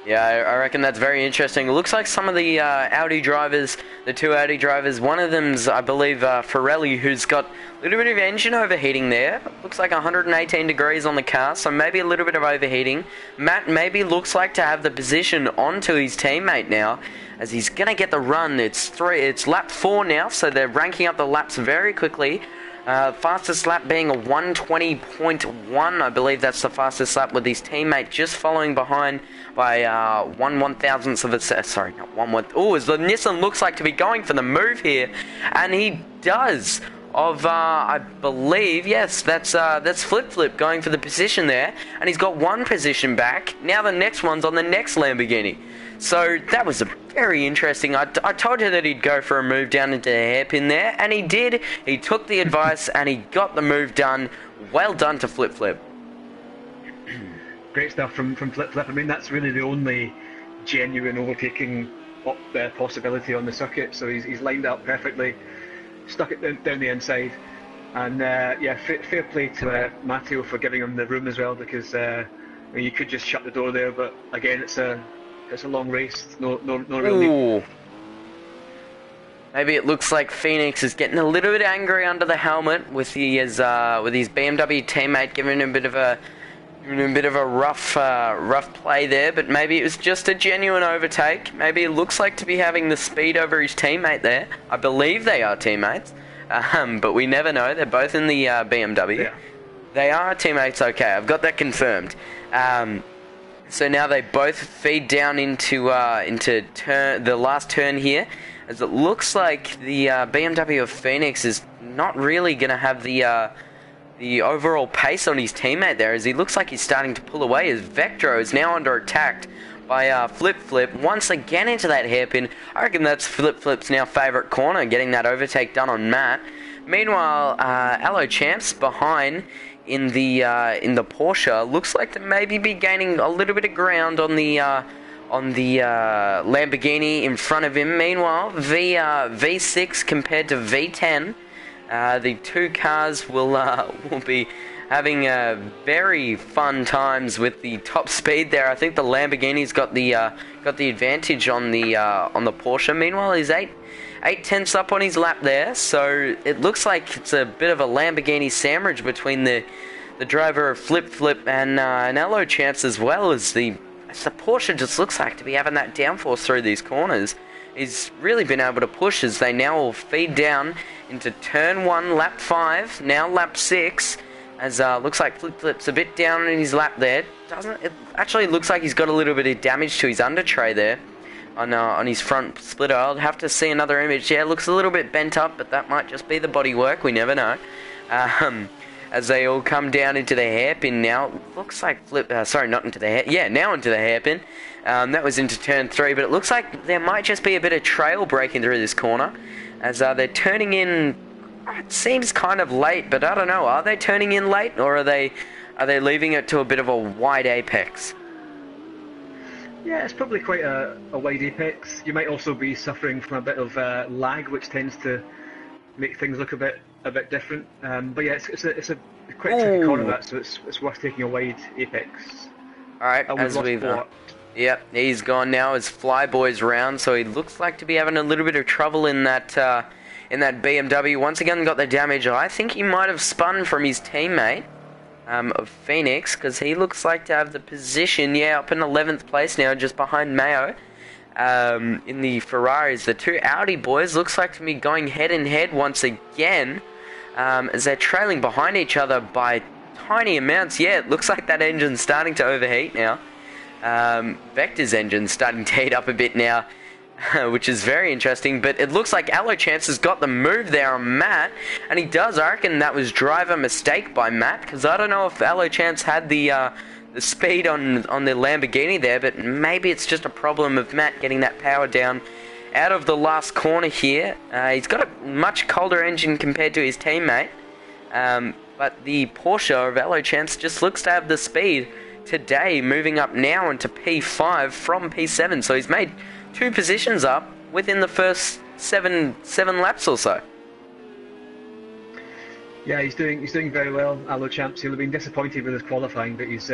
Yeah, I reckon that's very interesting. It looks like some of the Audi drivers, the two Audi drivers, one of them's, I believe, Ferrelli, who's got a little bit of engine overheating there. Looks like 118 degrees on the car, so maybe a little bit of overheating. Matt maybe looks like to have the position onto his teammate now, as he's going to get the run. It's lap 4 now, so they're ranking up the laps very quickly. Fastest lap being a 120.1, I believe that's the fastest lap, with his teammate just following behind by 1/1000th of a second. Sorry, not 1/1. Oh, as the Nissan looks like to be going for the move here, and he does. I believe, yes, that's Flip Flip going for the position there, and he's got one position back. Now the next one's on the next Lamborghini. So that was a very interesting. I told you that he'd go for a move down into the hairpin there, and he did. He took the advice and he got the move done. Well done to Flip Flip. Great stuff from Flip Flip. I mean, that's really the only genuine overtaking possibility on the circuit. So he's lined up perfectly, stuck it down the inside, and yeah, fair play to Matteo for giving him the room as well, because I mean, you could just shut the door there, but again, it's a long race. No real need. Maybe it looks like Phoenix is getting a little bit angry under the helmet with his BMW teammate giving him a bit of a rough play there, but maybe it was just a genuine overtake. Maybe it looks like to be having the speed over his teammate there. I believe they are teammates, but we never know. They're both in the BMW. Yeah. They are teammates, okay, I've got that confirmed. So now they both feed down into the last turn here, as it looks like the BMW of Phoenix is not really going to have the overall pace on his teammate there, as he looks like he's starting to pull away, as Vectro is now under attack by Flip Flip once again into that hairpin. I reckon that's Flip Flip's now favourite corner, getting that overtake done on Matt. Meanwhile, Alo Champs behind in the Porsche looks like to maybe be gaining a little bit of ground on the Lamborghini in front of him. Meanwhile, V6 compared to V10. The two cars will be having very fun times with the top speed there. I think the Lamborghini's got the advantage on the Porsche. Meanwhile, he's 8/10ths up on his lap there, so it looks like it's a bit of a Lamborghini sandwich between the driver of Flip Flip and Alo Champs, as well as the Porsche just looks like to be having that downforce through these corners. he's really been able to push as they now all feed down into turn 1, lap 5, now lap 6, as looks like Flip's a bit down in his lap there. It actually looks like he's got a little bit of damage to his under tray there on his front splitter. I'll have to see another image. Yeah, it looks a little bit bent up, but that might just be the bodywork, we never know. As they all come down into the hairpin now. Looks like Flip, sorry, not into the hair, yeah, now into the hairpin. That was into turn 3, but it looks like there might just be a bit of trail breaking through this corner, as they're turning in. It seems kind of late, but I don't know, are they turning in late, or are they leaving it to a bit of a wide apex? Yeah, it's probably quite a wide apex. You might also be suffering from a bit of lag, which tends to make things look a bit different. But yeah, it's a quite tricky corner, that, so it's worth taking a wide apex. Alright, as we've... Yep, he's gone now as Flyboy's round, so he looks like to be having a little bit of trouble in that BMW. Once again got the damage. I think he might have spun from his teammate of Phoenix, because he looks like to have the position, yeah, up in 11th place now, just behind Mayo. In the Ferraris, the two Audi boys looks like to be going head and head once again, as they're trailing behind each other by tiny amounts. Yeah, it looks like that engine's starting to overheat now. Vector's engine's starting to heat up a bit now, which is very interesting, but it looks like Allo Chance has got the move there on Matt, and he does. I reckon that was driver mistake by Matt, because I don't know if Allo Chance had the speed on the Lamborghini there, but maybe it's just a problem of Matt getting that power down out of the last corner here. He's got a much colder engine compared to his teammate, but the Porsche of Allo Chance just looks to have the speed today, moving up now into P5 from P7, so he's made 2 positions up within the first seven laps or so. Yeah, he's doing very well, Allo Champs. He'll have been disappointed with his qualifying, but he's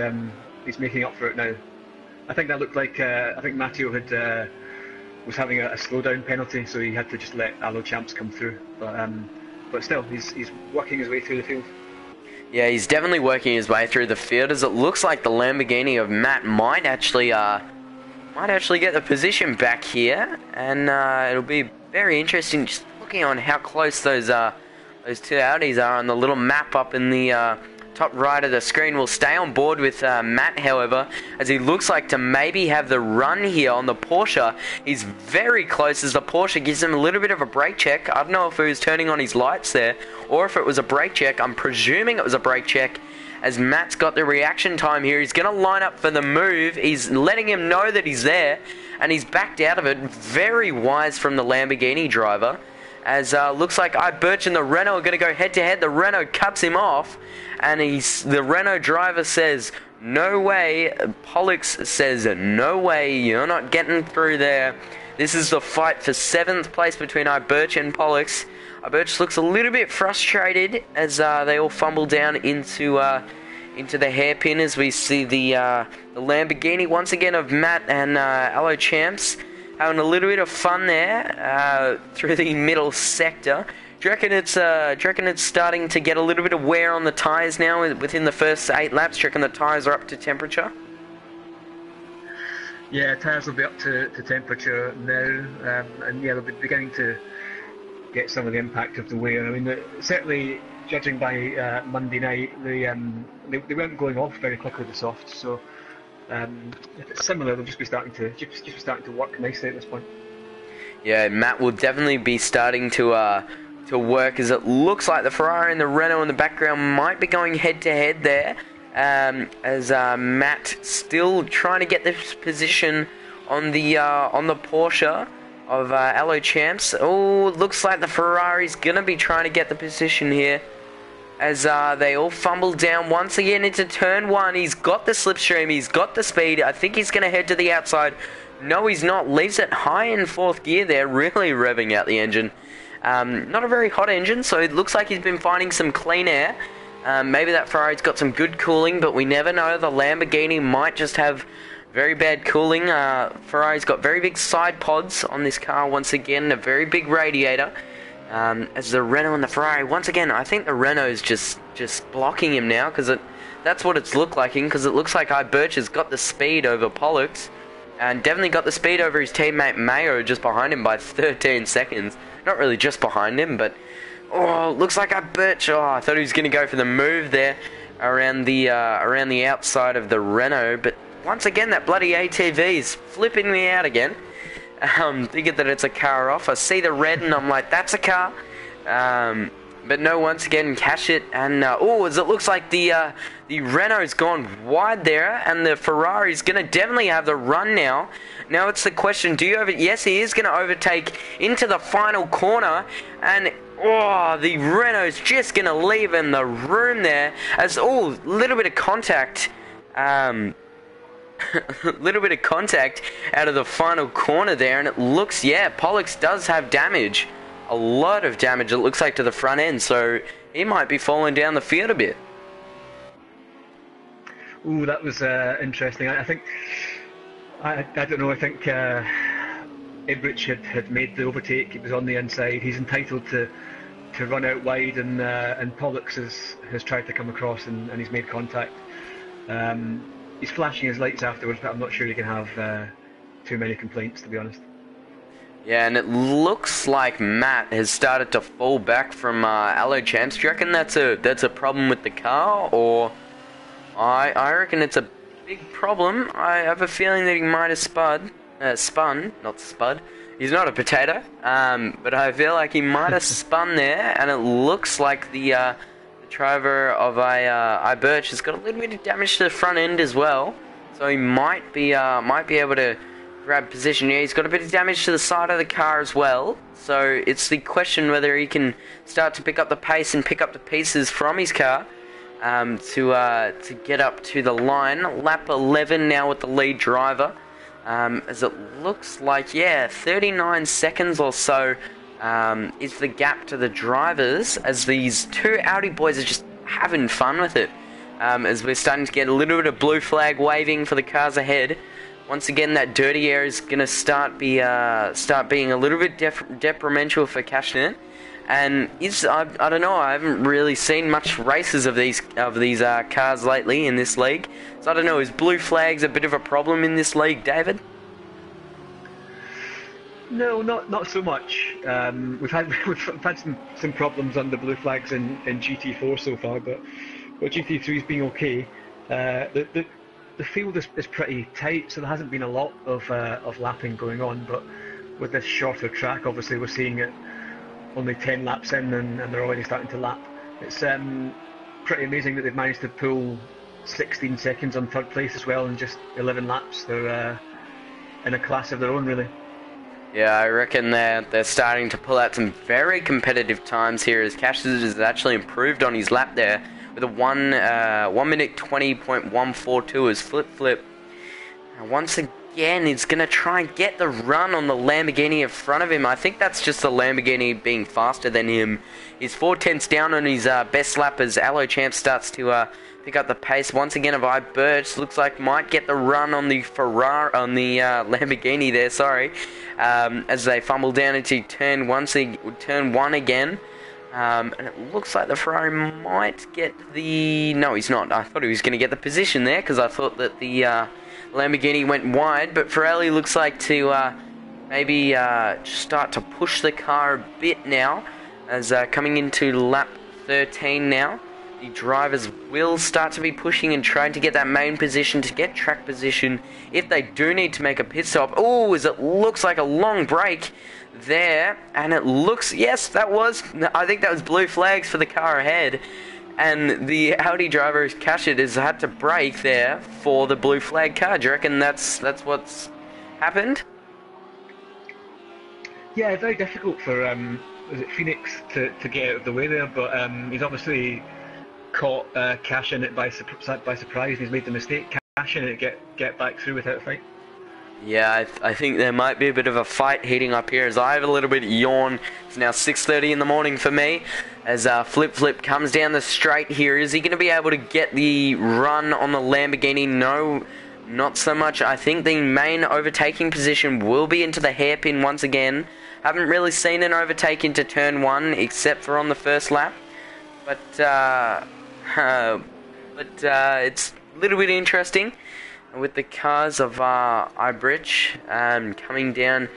making up for it now. I think that looked like I think Matteo was having a slowdown penalty, so he had to just let Allo Champs come through. But still, he's working his way through the field. Yeah, he's definitely working his way through the field, as it looks like the Lamborghini of Matt might actually get the position back here, and it'll be very interesting just looking on how close those two Audis are on the little map up in the top right of the screen. We'll stay on board with Matt, however, as he looks like to maybe have the run here on the Porsche. He's very close as the Porsche gives him a little bit of a brake check. I don't know if he was turning on his lights there or if it was a brake check. I'm presuming it was a brake check, as Matt's got the reaction time here. He's going to line up for the move. He's letting him know that he's there, and he's backed out of it. Very wise from the Lamborghini driver, as looks like Birch and the Renault are going to go head-to-head. The Renault cuts him off, and the Renault driver says, no way. Pollux says, no way, you're not getting through there. This is the fight for 7th place between Birch and Pollux. Birch looks a little bit frustrated as they all fumble down into the hairpin, as we see the Lamborghini once again of Matt and Allo Champs having a little bit of fun there through the middle sector. Do you reckon it's starting to get a little bit of wear on the tyres now within the first 8 laps? Do you reckon the tyres are up to temperature? Yeah, tyres will be up to temperature now, and yeah, they'll be beginning to get some of the impact of the wear. I mean, certainly judging by Monday night, they weren't going off very quickly, the softs. So if it's similar, they'll just be starting to work nicely at this point. Yeah, Matt will definitely be starting to work, as it looks like the Ferrari and the Renault in the background might be going head to head there. As Matt still trying to get this position on the Porsche of Allo Champs. Oh, looks like the Ferrari's gonna be trying to get the position here, as they all fumble down once again into turn 1. He's got the slipstream, he's got the speed. I think he's gonna head to the outside. No, he's not. Leaves it high in 4th gear there, really revving out the engine. Not a very hot engine, so it looks like he's been finding some clean air. Maybe that Ferrari's got some good cooling, but we never know. The Lamborghini might just have very bad cooling. Ferrari's got very big side pods on this car once again, a very big radiator. As the Renault and the Ferrari, once again, I think the Renault's just blocking him now, because that's what it's looked like, because it looks like Birch has got the speed over Pollux. and definitely got the speed over his teammate Mayo just behind him by 13 seconds. Not really just behind him, but oh, looks like Birch. Oh, I thought he was going to go for the move there around the outside of the Renault, but once again that bloody ATV is flipping me out again. Thinking that it's a car off. I see the red and I'm like, that's a car. But no, once again, cash it, and as it looks like the Renault's gone wide there, and the Ferrari's going to definitely have the run now. Now it's the question, do you yes, he is going to overtake into the final corner, and the Renault's just going to leave in the room there, as, little bit of contact, little bit of contact out of the final corner there, and it looks, Pollux does have damage. A lot of damage, it looks like, to the front end, so he might be falling down the field a bit. Ooh, that was interesting. I think, I don't know, I think Ibrich had made the overtake. It was on the inside. He's entitled to run out wide, and Pollux has tried to come across and he's made contact. He's flashing his lights afterwards, but I'm not sure he can have too many complaints, to be honest. Yeah, and it looks like Matt has started to fall back from Allo Champs. Do you reckon that's a problem with the car, or I reckon it's a big problem. I have a feeling that he might have spun, not spud. He's not a potato, but I feel like he might have spun there, and it looks like the driver of Birch has got a little bit of damage to the front end as well, so he might be able to grab position here. He's got a bit of damage to the side of the car as well, so it's the question whether he can start to pick up the pace and pick up the pieces from his car to get up to the line. Lap 11 now with the lead driver, as it looks like 39 seconds or so is the gap to the drivers, as these two Audi boys are just having fun with it, as we're starting to get a little bit of blue flag waving for the cars ahead. Once again, that dirty air is going to start being a little bit detrimental for Cashnet, and I don't know. I haven't really seen much races of these cars lately in this league, so I don't know. Is blue flags a bit of a problem in this league, David? No, not so much. We've had some problems on the blue flags in GT4 so far, but GT3's been okay. The field is pretty tight, so there hasn't been a lot of lapping going on, but with this shorter track, obviously we're seeing it only 10 laps in, and they're already starting to lap. It's pretty amazing that they've managed to pull 16 seconds on third place as well in just 11 laps. They're in a class of their own, really. Yeah, I reckon they're starting to pull out some very competitive times here, as Cassius has actually improved on his lap there with a 1 minute 20.142 as flip. And once again, he's going to try and get the run on the Lamborghini in front of him. I think that's just the Lamborghini being faster than him. He's 4/10 down on his best lap as Allo Champ starts to pick up the pace. Once again, of Birch looks like might get the run on the Lamborghini there, sorry, as they fumble down into turn one again. And it looks like the Ferrari might get the... No, he's not. I thought he was going to get the position there, because I thought that the Lamborghini went wide. But Ferrari looks like to maybe start to push the car a bit now, as coming into lap 13 now. The drivers will start to be pushing and trying to get that main position, to get track position if they do need to make a pit stop. Oh, as it looks like a long break there, and it looks, yes, I think that was blue flags for the car ahead, and the Audi driver, Kashid, has had to brake there for the blue flag car. Do you reckon that's what's happened? Yeah, very difficult for was it Phoenix to get out of the way there, but he's obviously caught cashing it by surprise. He's made the mistake cashing it, get back through without a fight. Yeah, I think there might be a bit of a fight heating up here, as I have a little bit of yawn. It's now 6:30 in the morning for me, as Flip comes down the straight here. Is he going to be able to get the run on the Lamborghini? No, not so much. I think the main overtaking position will be into the hairpin once again. Haven't really seen an overtake into turn one, except for on the first lap. But it's a little bit interesting. with the cars of Ibridge coming down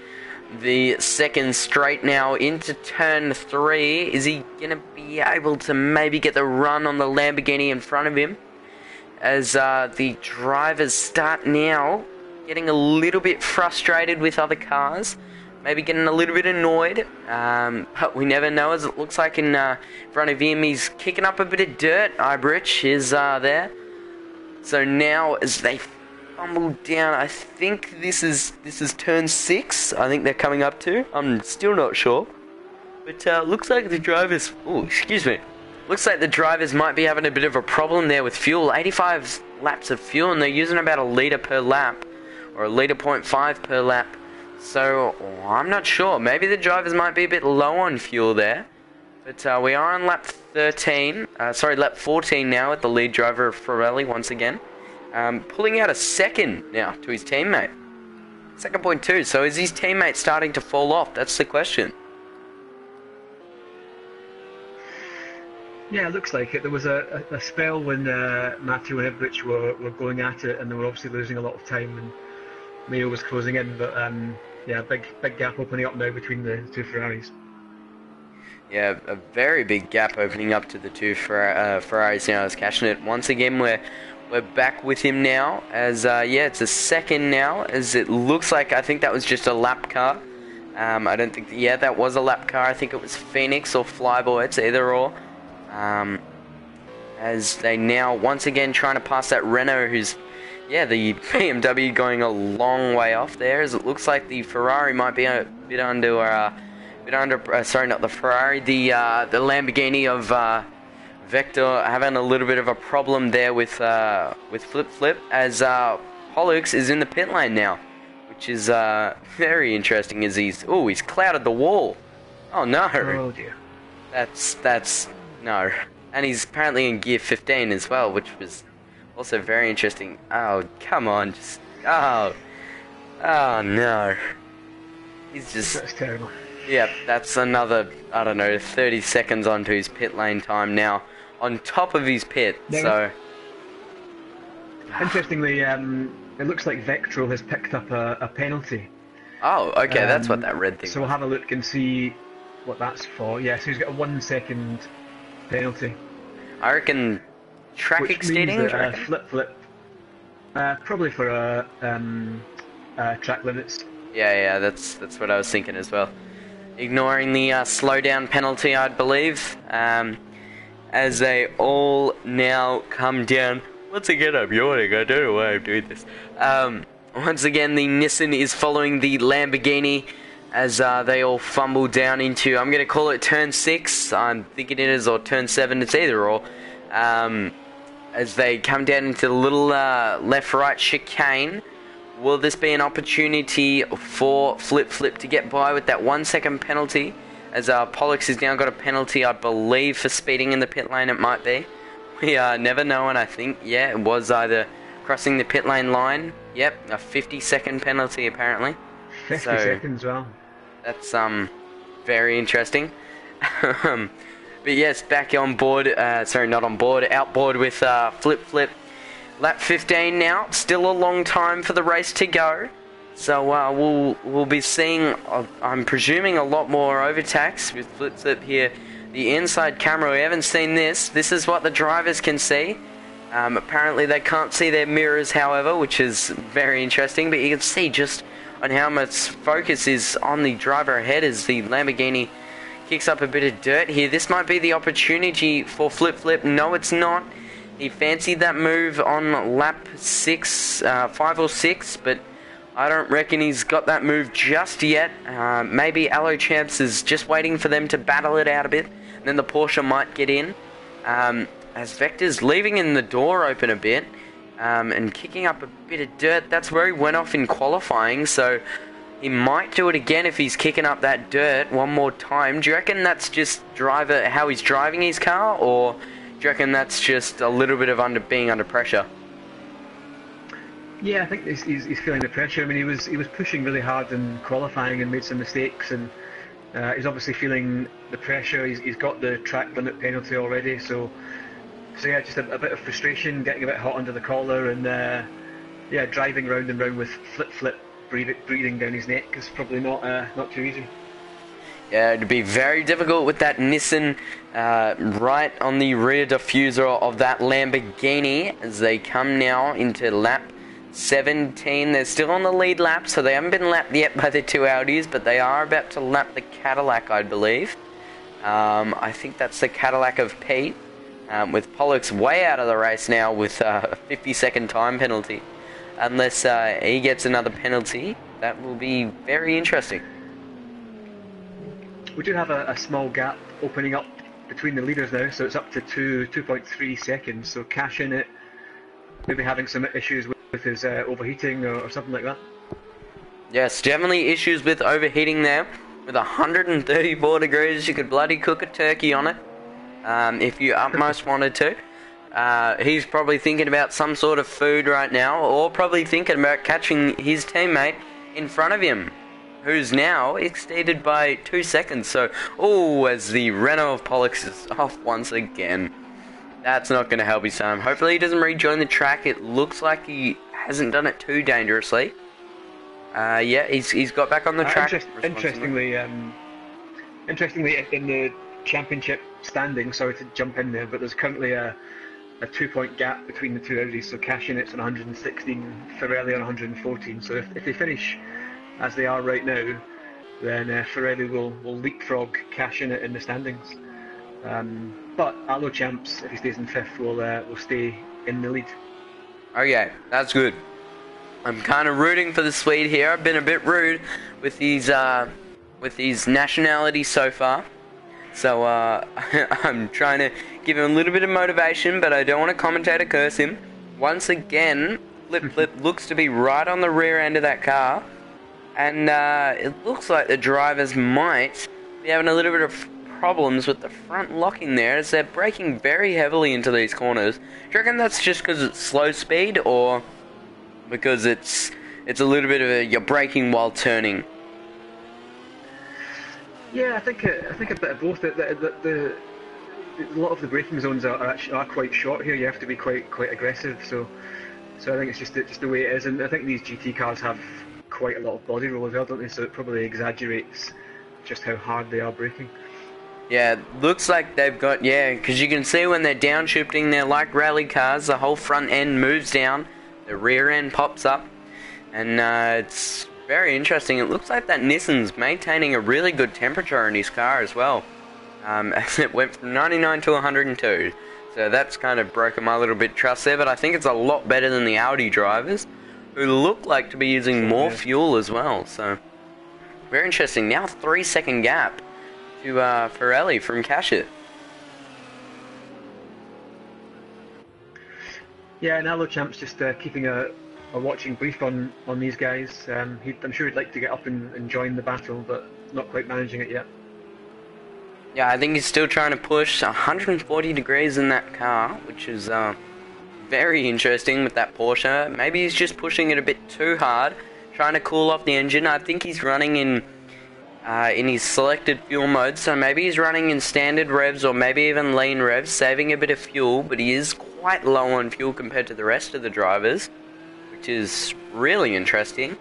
the second straight now into turn 3. Is he going to be able to maybe get the run on the Lamborghini in front of him? As the drivers start now getting a little bit frustrated with other cars. Maybe getting a little bit annoyed. But we never know, as it looks like in front of him he's kicking up a bit of dirt. Ibridge is there. So now as they fumble down, I think this is turn 6. I think they're coming up to. I'm still not sure, but looks like the drivers. Oh, excuse me. Looks like the drivers might be having a bit of a problem there with fuel. 85 laps of fuel, and they're using about a litre per lap, or a litre 0.5 per lap. So I'm not sure. Maybe the drivers might be a bit low on fuel there. But we are on lap 14 now with the lead driver of Ferrari once again. Pulling out a second now to his teammate. 2.2. So is his teammate starting to fall off? That's the question. Yeah, it looks like it. There was a spell when Matthew and Ibridge were going at it, and they were obviously losing a lot of time, and Mayo was closing in. But yeah, big gap opening up now between the two Ferraris. Yeah, a very big gap opening up to the two Ferraris now as catching it. Once again, we're back with him now, as yeah, it's a second now, as it looks like. I think that was just a lap car. I don't think, yeah, that was a lap car. I think it was Phoenix or Flyboy, it's either or. As they now once again trying to pass that Renault, who's, yeah, the BMW going a long way off there, as it looks like the Ferrari might be a bit under, sorry, not the Ferrari, the Lamborghini of Vector having a little bit of a problem there with Flip, as Pollux is in the pit lane now, which is very interesting, as he's clouded the wall. Oh no! Oh dear. That's no, and he's apparently in gear 15 as well, which was also very interesting. Oh come on, just oh no, he's just. That's terrible. Yeah, that's another, I don't know, 30 seconds onto his pit lane time now, on top of his pit, so... Interestingly, it looks like Vectro has picked up a penalty. Oh, okay, that's what that red thing So we'll have a look and see what that's for. Yeah, so he's got a 1 second penalty. I reckon track exceeding, Flip, probably for track limits. Yeah, that's what I was thinking as well. Ignoring the slowdown penalty, I'd believe, as they all now come down. Once again, I'm yawning. I don't know why I'm doing this. Once again, the Nissan is following the Lamborghini as they all fumble down into, I'm going to call it turn 6. I'm thinking it is, or turn 7. It's either or. As they come down into the little left-right chicane. Will this be an opportunity for Flip to get by with that 1 second penalty? As Pollux has now got a penalty, I believe, for speeding in the pit lane, it might be. We never know, and I think, yeah, it was either crossing the pit lane line. Yep, a 50-second penalty, apparently. 50 seconds, well. That's very interesting. But yes, back on board, sorry, not on board, outboard with Flip. Lap 15 now, still a long time for the race to go. So we'll be seeing, I'm presuming, a lot more overtakes with Flip here. The inside camera, we haven't seen this. This is what the drivers can see. Apparently they can't see their mirrors, however, which is very interesting. But you can see just on how much focus is on the driver ahead as the Lamborghini kicks up a bit of dirt here. This might be the opportunity for Flip. No, it's not. He fancied that move on lap 5 or 6, but I don't reckon he's got that move just yet. Maybe Allo Champs is just waiting for them to battle it out a bit, and then the Porsche might get in. As Vector's leaving in the door open a bit, and kicking up a bit of dirt. That's where he went off in qualifying, so he might do it again if he's kicking up that dirt one more time. Do you reckon that's just how he's driving his car, or do you reckon that's just a little bit of being under pressure? Yeah, I think he's feeling the pressure. I mean, he was pushing really hard in qualifying and made some mistakes, and he's obviously feeling the pressure. He's got the track limit penalty already, so yeah, just a bit of frustration, getting a bit hot under the collar, and yeah, driving round and round with flip breathing down his neck is probably not too easy. Yeah, it'd be very difficult with that Nissan right on the rear diffuser of that Lamborghini as they come now into lap 17. They're still on the lead lap, so they haven't been lapped yet by the two Audis, but they are about to lap the Cadillac, I believe. I think that's the Cadillac of Pete, with Pollux way out of the race now with a 50-second time penalty. Unless he gets another penalty, that will be very interesting. We do have a small gap opening up between the leaders now, so it's up to 2.3 seconds. So Cash in it, maybe having some issues with his overheating or something like that. Yes, definitely issues with overheating there. With 134 degrees, you could bloody cook a turkey on it if you utmost wanted to. He's probably thinking about some sort of food right now, or probably thinking about catching his teammate in front of him, who's now exceeded by 2 seconds. So, as the Renault of Pollux is off once again. That's not going to help his time. Hopefully he doesn't rejoin the track. It looks like he hasn't done it too dangerously. Yeah, he's got back on the track. Interestingly, in the championship standing, sorry to jump in there, but there's currently a 2-point gap between the two Audis. So Cash in it's on 116, Pirelli on 114. So if they finish as they are right now, then Pirelli will leapfrog Cash in it in the standings. But Alo Champs, if he stays in 5th, will stay in the lead. Okay, that's good. I'm kind of rooting for the Swede here. I've been a bit rude with these nationalities so far. So I'm trying to give him a little bit of motivation, but I don't want to commentate or curse him. Once again, Flip looks to be right on the rear end of that car. And it looks like the drivers might be having a little bit of problems with the front locking there, as they're braking very heavily into these corners. Do you reckon that's just because it's slow speed, or because it's a little bit of you're braking while turning? Yeah, I think a bit of both. A lot of the braking zones are quite short here. You have to be quite aggressive. So I think it's just the way it is. And I think these GT cars have quite a lot of body roll as well, don't they? So it probably exaggerates just how hard they are braking. Yeah, looks like they've got, because you can see when they're downshifting, they're like rally cars. The whole front end moves down, the rear end pops up, and it's very interesting. It looks like that Nissan's maintaining a really good temperature in his car as well, as it went from 99 to 102. So that's kind of broken my little bit trust there, but I think it's a lot better than the Audi drivers, who look like to be using more fuel as well. So very interesting. Now 3-second gap to Pirelli from Cashet. Yeah, and Alo Champ's just keeping a watching brief on these guys. I'm sure he'd like to get up and join the battle, but not quite managing it yet. Yeah, I think he's still trying to push 140 degrees in that car, which is very interesting with that Porsche. Maybe he's just pushing it a bit too hard, trying to cool off the engine. I think he's running in his selected fuel mode, so maybe he's running in standard revs or maybe even lean revs, saving a bit of fuel, but he is quite low on fuel compared to the rest of the drivers, which is really interesting.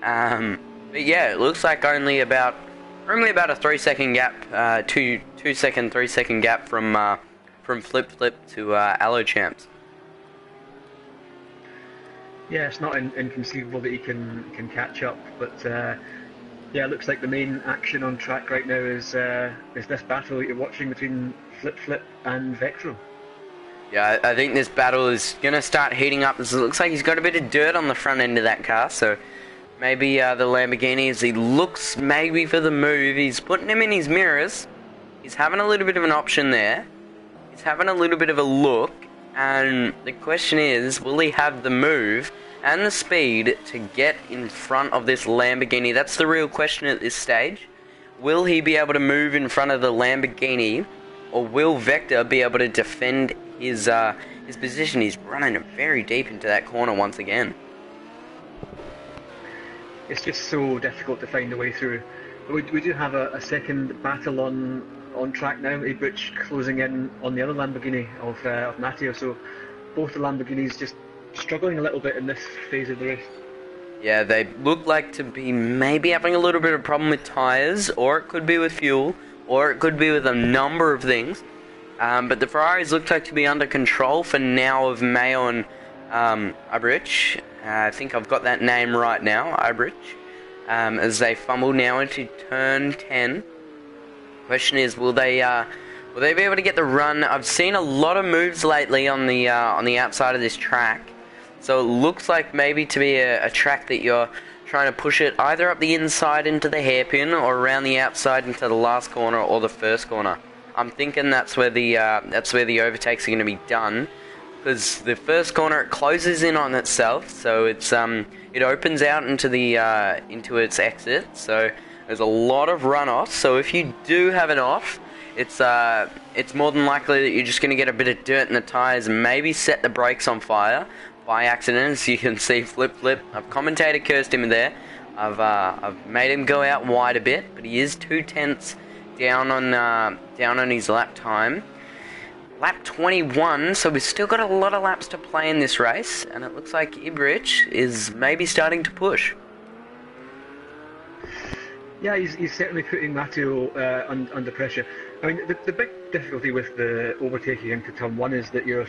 But yeah, it looks like only about a 3-second gap, 3-second gap from Flip to Alo Champs. Yeah, it's not inconceivable that he can catch up, but yeah, it looks like the main action on track right now is this battle that you're watching between Flip and Vectro. Yeah, I think this battle is going to start heating up. It looks like he's got a bit of dirt on the front end of that car, so maybe the Lamborghini, as he looks maybe for the move, he's putting him in his mirrors. He's having a little bit of an option there. He's having a little bit of a look, and the question is, will he have the move and the speed to get in front of this Lamborghini? That's the real question at this stage. Will he be able to move in front of the Lamborghini, or will Vector be able to defend his position? He's running very deep into that corner once again. It's just so difficult to find a way through. We do have a second battle on track now. Ibrich closing in on the other Lamborghini of Matteo. So both the Lamborghinis just struggling a little bit in this phase of the race. Yeah, they look like to be maybe having a little bit of problem with tyres, or it could be with fuel, or it could be with a number of things. But the Ferraris look like to be under control for now of Mayo and Ibrich. I think I've got that name right now, Ibrich. As they fumble now into turn 10. Question is, will they be able to get the run? I've seen a lot of moves lately on the outside of this track. So it looks like maybe to be a track that you're trying to push it either up the inside into the hairpin or around the outside into the last corner or the first corner. I'm thinking that's where the overtakes are going to be done, because the first corner, it closes in on itself, so it's it opens out into the into its exit. So there's a lot of runoff. So if you do have an off, it's more than likely that you're just going to get a bit of dirt in the tires and maybe set the brakes on fire by accident. As you can see, Flip, I've commentated cursed him there. I've made him go out wide a bit, but he is 2/10 down on his lap time. Lap 21, so we've still got a lot of laps to play in this race, and it looks like Ibrich is maybe starting to push. Yeah, he's certainly putting Matteo under pressure. I mean, the big difficulty with the overtaking into turn 1 is that you're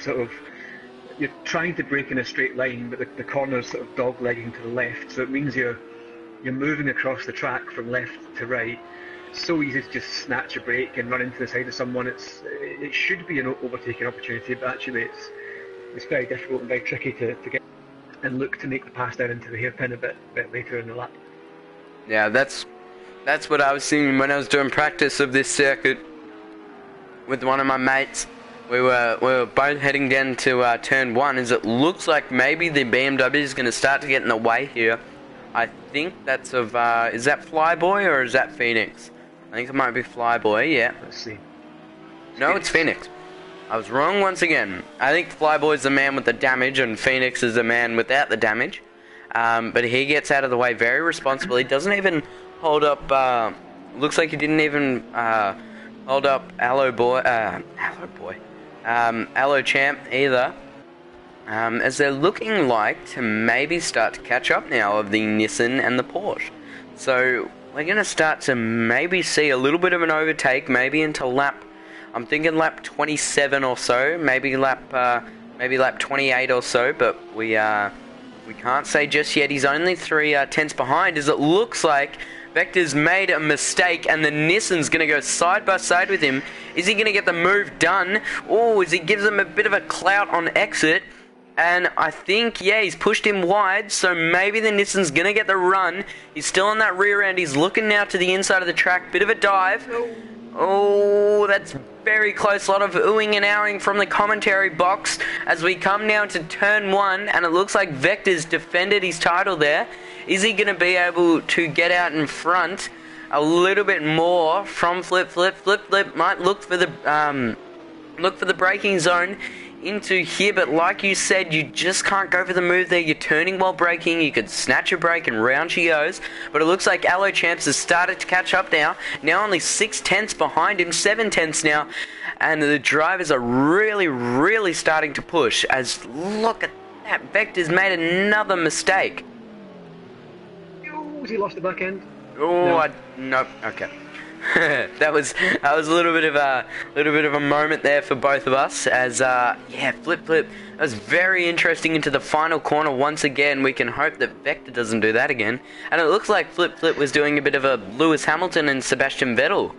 trying to brake in a straight line, but the corner's sort of dog-legging to the left, so it means you're moving across the track from left to right. So easy to just snatch a brake and run into the side of someone. It should be an overtaking opportunity, but actually it's very difficult and very tricky to get and look to make the pass down into the hairpin a bit later in the lap. Yeah, that's what I was seeing when I was doing practice of this circuit with one of my mates. We were both heading down to turn 1, as it looks like maybe the BMW is going to start to get in the way here. I think that's of, is that Flyboy or is that Phoenix? I think it might be Flyboy, yeah. Let's see. No, it's Phoenix. I was wrong once again. I think Flyboy's the man with the damage and Phoenix is the man without the damage. But he gets out of the way very responsibly. Doesn't even hold up, looks like he didn't even hold up Allo Champ either. As they're looking like to maybe start to catch up now of the Nissan and the Porsche. So we're going to start to maybe see a little bit of an overtake, maybe into I'm thinking lap 27 or so, maybe lap 28 or so, but we can't say just yet. He's only 3/10 behind, as it looks like Vector's made a mistake and the Nissan's going to go side by side with him. Is he going to get the move done? As he gives him a bit of a clout on exit. And I think, yeah, he's pushed him wide, so maybe the Nissan's going to get the run. He's still on that rear end. He's looking now to the inside of the track. Bit of a dive. Oh, that's very close. A lot of oohing and ahhing from the commentary box as we come now to turn 1, and it looks like Vector's defended his title there. Is he going to be able to get out in front a little bit more from Flip? Flip might look for the braking zone into here, but like you said, you just can't go for the move there. You're turning while braking. You could snatch a brake and round she goes, but it looks like Allo Champs has started to catch up now only 6/10 behind him, 7/10 now, and the drivers are really starting to push. As look at that, Vector's made another mistake. He lost the back end. Nope. Okay. that was a little bit of a moment there for both of us. As Flip. That was very interesting into the final corner once again. We can hope that Vector doesn't do that again. And it looks like Flip was doing a bit of a Lewis Hamilton and Sebastian Vettel,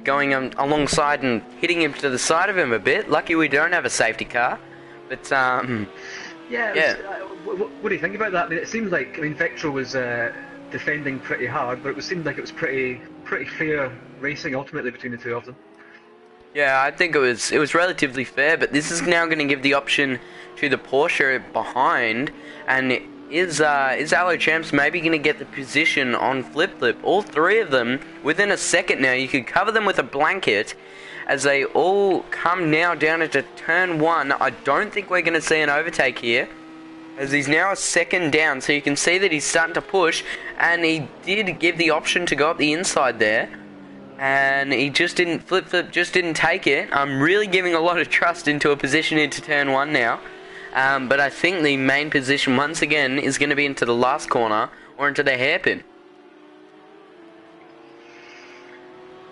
going alongside and hitting him to the side of him a bit. Lucky we don't have a safety car. But what do you think about that? I mean, it seems like Vector was defending pretty hard, but it seemed like it was pretty fair racing ultimately between the two of them. Yeah, I think it was relatively fair, but this is now going to give the option to the Porsche behind, and is Allo Champs maybe going to get the position on Flip? All three of them within a second now. You could cover them with a blanket as they all come now down into turn 1. I don't think we're going to see an overtake here, as he's now a second down, so you can see that he's starting to push, and he did give the option to go up the inside there, and he just didn't, Flip just didn't take it. I'm really giving a lot of trust into a position into turn 1 now, But I think the main position once again is going to be into the last corner or into the hairpin.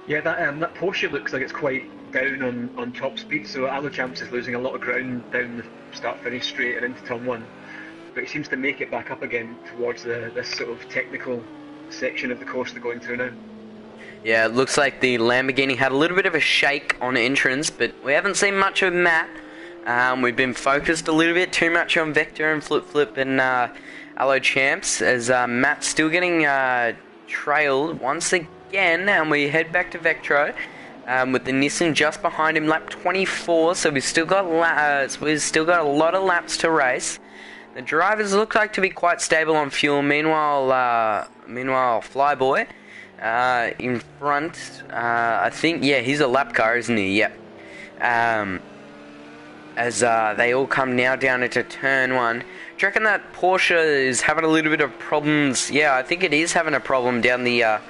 Yeah, that Porsche looks like it's quite down on top speed, so Alochamps is losing a lot of ground down the start-finish straight and into turn 1. But he seems to make it back up again towards this sort of technical section of the course they're going through now. Yeah, it looks like the Lamborghini had a little bit of a shake on entrance, but we haven't seen much of Matt. We've been focused a little bit too much on Vector and Flip and Alochamps, as Matt's still getting trailed once again, and we head back to Vectro. With the Nissan just behind him, lap 24. So we've still got a lot of laps to race. The drivers look like to be quite stable on fuel. Meanwhile, Flyboy in front. I think, yeah, he's a lap car, isn't he? Yep. As they all come now down into turn 1. Do you reckon that Porsche is having a little bit of problems? Yeah, I think it is having a problem down the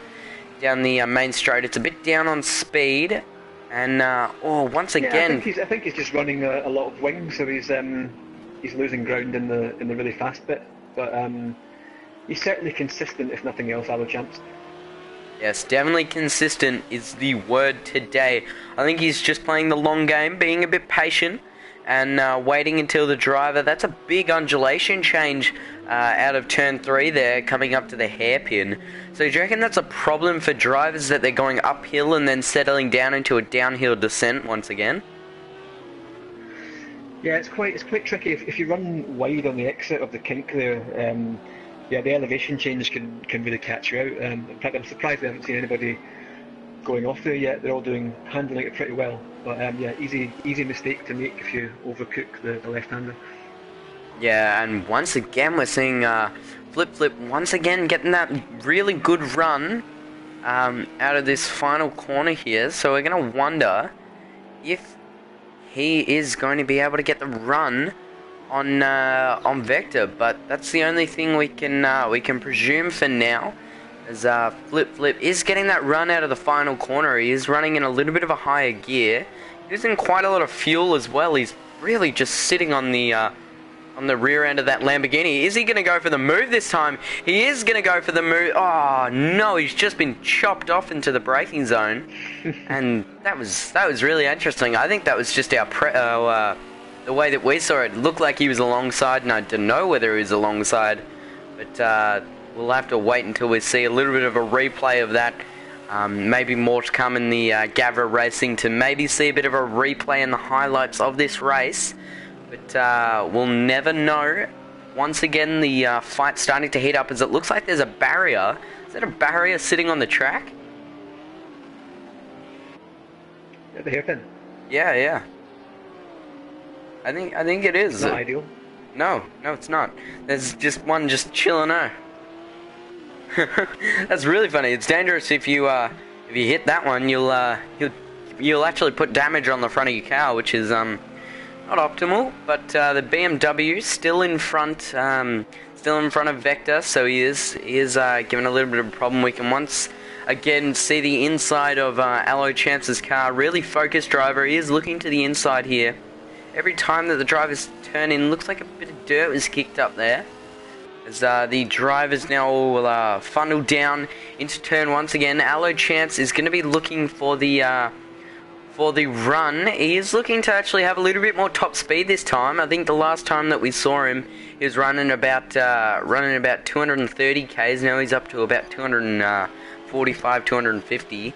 main straight. It's a bit down on speed, and once again, I think he's just running a lot of wings, so he's losing ground in the really fast bit. But he's certainly consistent, if nothing else, Alochamps. Yes, definitely consistent is the word today. I think he's just playing the long game, being a bit patient, and waiting until the driver. That's a big undulation change out of turn 3 there, coming up to the hairpin. So do you reckon that's a problem for drivers, that they're going uphill and then settling down into a downhill descent once again? Yeah, it's quite tricky. If you run wide on the exit of the kink there, the elevation change can really catch you out. In fact, I'm surprised I haven't seen anybody going off there yet. They're all handling it pretty well. But easy mistake to make if you overcook the left-hander. Yeah, and once again we're seeing Flip once again getting that really good run out of this final corner here. So we're going to wonder if he is going to be able to get the run on Vector, but that's the only thing we can presume for now. As Flip is getting that run out of the final corner. He is running in a little bit of a higher gear, using quite a lot of fuel as well. He's really just sitting on the rear end of that Lamborghini. Is he going to go for the move this time? He is going to go for the move. Oh no, he's just been chopped off into the braking zone, and that was really interesting. I think that was just the way that we saw it. It looked like he was alongside, and I don't know whether he was alongside, but we'll have to wait until we see a little bit of a replay of that. Maybe more to come in the Gavra Racing to maybe see a bit of a replay and the highlights of this race. But we'll never know. Once again, the fight's starting to heat up as it looks like there's a barrier. Is that a barrier sitting on the track? At the hairpin. Yeah. I think it is. It's not ideal. No, it's not. There's just one just chilling out. That's really funny. It's dangerous if you hit that one. You'll actually put damage on the front of your car, which is not optimal. But the BMW still in front of Vector, so he is given a little bit of a problem. We can once again see the inside of Alochamp's car. Really focused driver. He is looking to the inside here. Every time that the drivers turn in, looks like a bit of dirt was kicked up there. As the drivers now all funnel down into turn once again. Alochamps is going to be looking for the run. He is looking to actually have a little bit more top speed this time. I think the last time that we saw him, he was running about 230 k's. Now he's up to about 245, 250.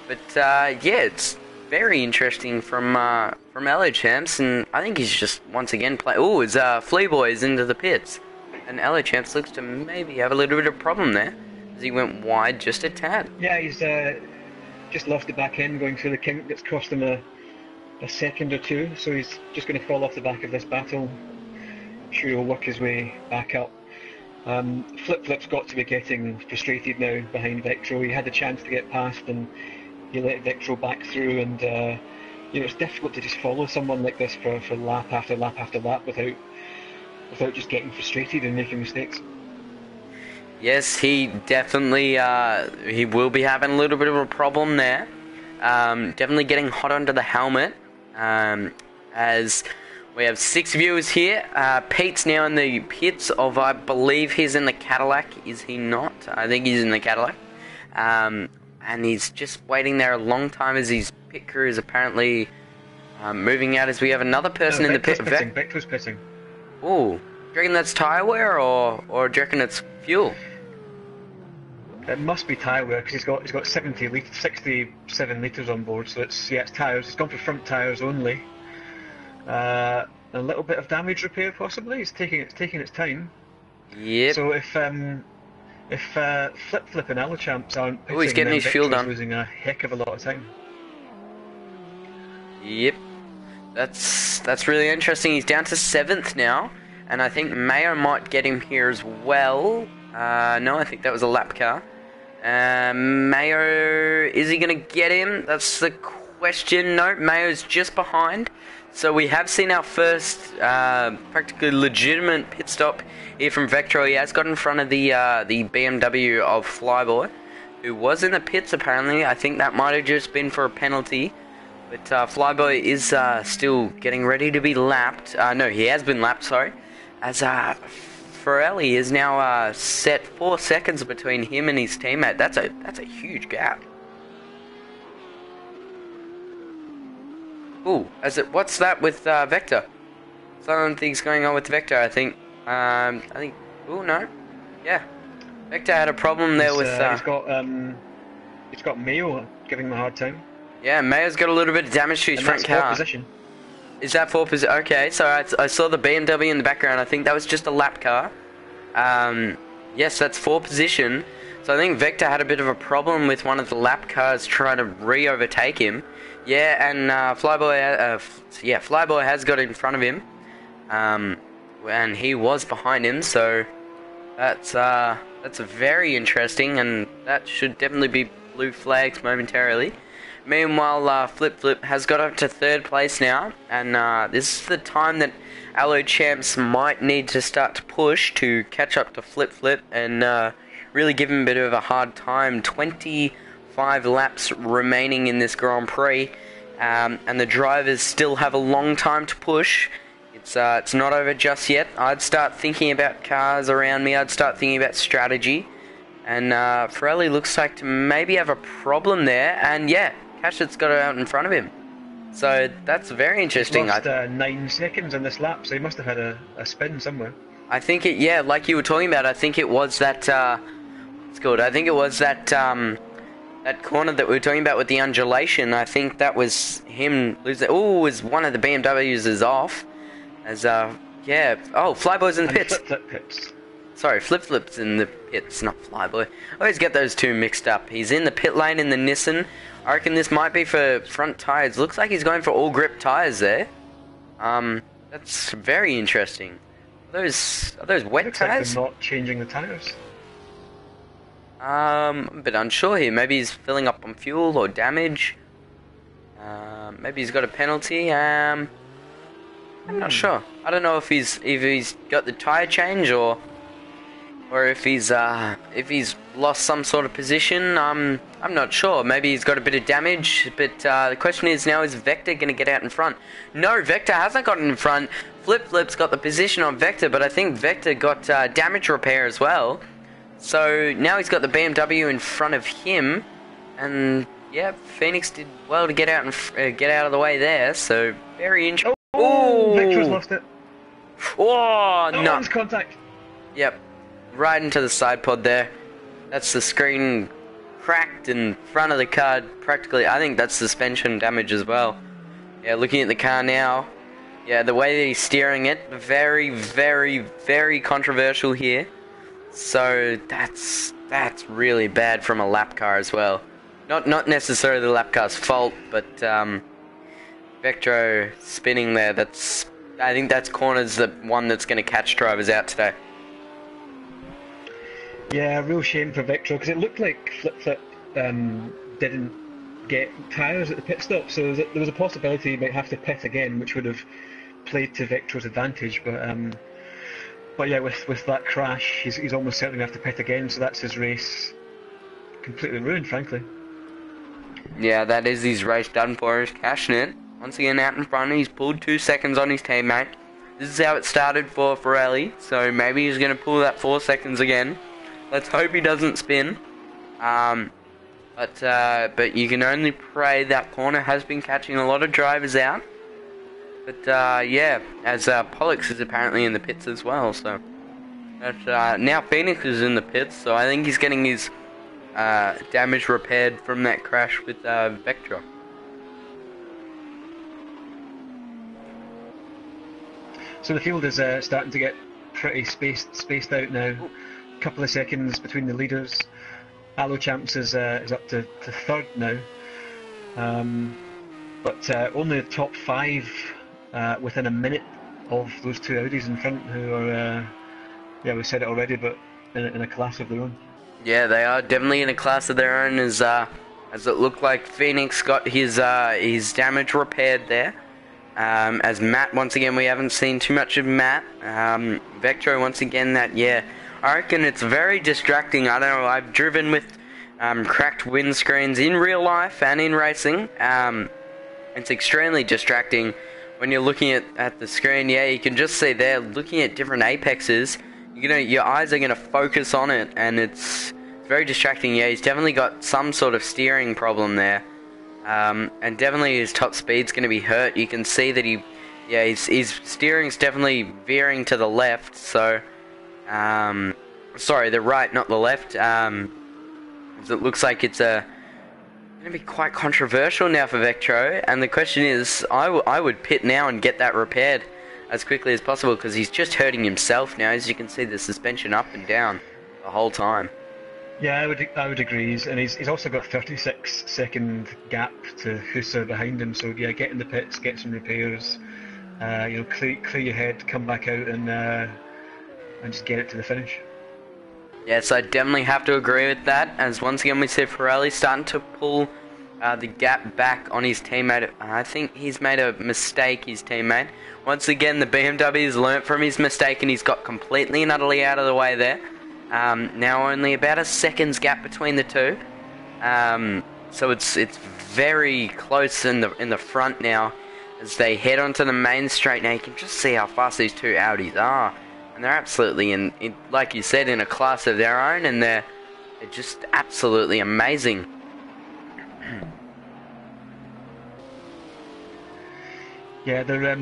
But yeah, it's very interesting from Alochamps, and I think he's just once again his Flea Boy's into the pits. And Alochamps looks to maybe have a little bit of problem there, as he went wide just a tad. Yeah, he's just lost the back end going through the kink. That's cost him a second or two, so he's just going to fall off the back of this battle. I'm sure he'll work his way back up. Flip's got to be getting frustrated now behind Vectro. He had the chance to get past, and he let Vectro back through, and it's difficult to just follow someone like this for lap after lap after lap without just getting frustrated and making mistakes. Yes, he definitely he will be having a little bit of a problem there. Definitely getting hot under the helmet, as We have 6 viewers here. Pete's now in the pits of, I believe he's in the Cadillac. Is he not? I think he's in the Cadillac. And he's just waiting there a long time as his pit crew is apparently moving out as we have another person in the pit. Vector's pitting. Ooh. Do you reckon that's tyre wear or do you reckon it's fuel? It must be tyre wear because he's got 67 litres on board, so it's tyres. He's gone for front tyres only. A little bit of damage repair possibly. It's taking its time. Yep. So if Flip Flip and Alichamps aren't pitting, he's getting his fuel done. Losing a heck of a lot of time. Yep. That's really interesting. He's down to 7th now, and I think Mayo might get him here as well. No, I think that was a lap car. Mayo, is he going to get him? That's the question. No, Mayo's just behind. So we have seen our first practically legitimate pit stop here from Vectro. He has got in front of the BMW of Flyboy, who was in the pits apparently. I think that might have just been for a penalty. But Flyboy is still getting ready to be lapped. No, he has been lapped, sorry. As Ferrelli is now set 4 seconds between him and his teammate. That's a huge gap. Ooh, what's that with Vector? Something's going on with Vector, I think. Ooh, no. Yeah. Vector had a problem there with... he's got Mayo giving him a hard time. Yeah, Mayo's got a little bit of damage to his front car. Fourth position. Is that 4th position? Okay, so I saw the BMW in the background. I think that was just a lap car. Yes, that's 4th position. So I think Vector had a bit of a problem with one of the lap cars trying to re-overtake him. Yeah, and Flyboy has got in front of him, and he was behind him. So that's very interesting, and that should definitely be blue flags momentarily. Meanwhile, Flip Flip has got up to 3rd place now, and this is the time that Allo Champs might need to start to push to catch up to Flip Flip and really give him a bit of a hard time. 25 laps remaining in this Grand Prix, and the drivers still have a long time to push. It's not over just yet. I'd start thinking about cars around me. I'd start thinking about strategy, and Ferrelli looks like to maybe have a problem there. And yeah, Cashett's got it out in front of him. So that's very interesting. He's lost 9 seconds in this lap, so he must have had a spin somewhere. I think like you were talking about, I think it was that, it's good, I think it was that, that corner that we were talking about with the undulation. I think that was him losing. Ooh, was one of the BMWs is off. As, yeah, oh, Flyboy's in the pits. Flip pits. Sorry, Flip Flip's in the pits, not Flyboy. I always get those two mixed up. He's in the pit lane in the Nissan. I reckon this might be for front tyres. Looks like he's going for all grip tyres there. That's very interesting. Are those wet Looks tyres? like they're not changing the tyres. I'm a bit unsure here. Maybe he's filling up on fuel or damage. Maybe he's got a penalty. I'm not sure. I don't know if he's got the tyre change or if he's lost some sort of position. I'm not sure. Maybe he's got a bit of damage. But the question is now: is Vector going to get out in front? No, Vector hasn't gotten in front. Flip Flip's got the position on Vector, but I think Vector got damage repair as well. So now he's got the BMW in front of him, and yeah, Phoenix did well to get out of the way there. So very interesting. Oh, Vector's lost it. Oh no! One's contact. Yep, right into the side pod there. That's the screen cracked in front of the car. Practically, I think that's suspension damage as well. Yeah, looking at the car now. Yeah, the way that he's steering it, very, very, very controversial here. So that's really bad from a lap car as well. Not necessarily the lap car's fault, but Vectro spinning there. I think that's corner's the one that's going to catch drivers out today. Yeah, real shame for Vectro because it looked like Flip Flip didn't get tyres at the pit stop, so there was a possibility he might have to pit again, which would have played to Vectro's advantage. But yeah, with that crash, he's almost certainly going to have to pit again, so that's his race completely ruined, frankly. Yeah, that is his race done for. He's cashing it. once again out in front. He's pulled 2 seconds on his teammate. This is how it started for Pirelli, so maybe he's going to pull that 4 seconds again. Let's hope he doesn't spin. But you can only pray. That corner has been catching a lot of drivers out. But yeah, as Pollux is apparently in the pits as well, so now Phoenix is in the pits, so I think he's getting his damage repaired from that crash with Vectra. So the field is starting to get pretty spaced out now. A couple of seconds between the leaders. Alo Champs is up to third now, but only the top 5 within a minute of those 2 Audis in front, who are yeah, we said it already, but in a class of their own. Yeah, they are definitely in a class of their own, as it looked like Phoenix got his damage repaired there. As Matt, once again, we haven't seen too much of Matt. Vectro, once again, I reckon it's very distracting. I don't know, I've driven with cracked windscreens in real life and in racing. It's extremely distracting when you're looking at the screen. Yeah, you can just see there, looking at different apexes, your eyes are going to focus on it, and it's very distracting. Yeah, he's definitely got some sort of steering problem there. And definitely his top speed's going to be hurt. You can see that his steering's definitely veering to the left, so sorry, the right, not the left. As it looks like it's going to be quite controversial now for Vectro, and the question is, I would pit now and get that repaired as quickly as possible, because he's just hurting himself now. As you can see, the suspension up and down the whole time. Yeah, I would agree. He's also got 36-second gap to Husa behind him. So yeah, get in the pits, get some repairs. Clear your head, come back out, and just get it to the finish. Yes, I definitely have to agree with that. As once again we see Pirelli starting to pull the gap back on his teammate. I think he's made a mistake, his teammate. Once again, the BMW has learnt from his mistake, and he's got completely and utterly out of the way there. Now only about a second's gap between the two, so it's very close in the front now as they head onto the main straight. Now you can just see how fast these 2 Audis are, and they're absolutely in like you said, in a class of their own, and they're just absolutely amazing. Yeah, they're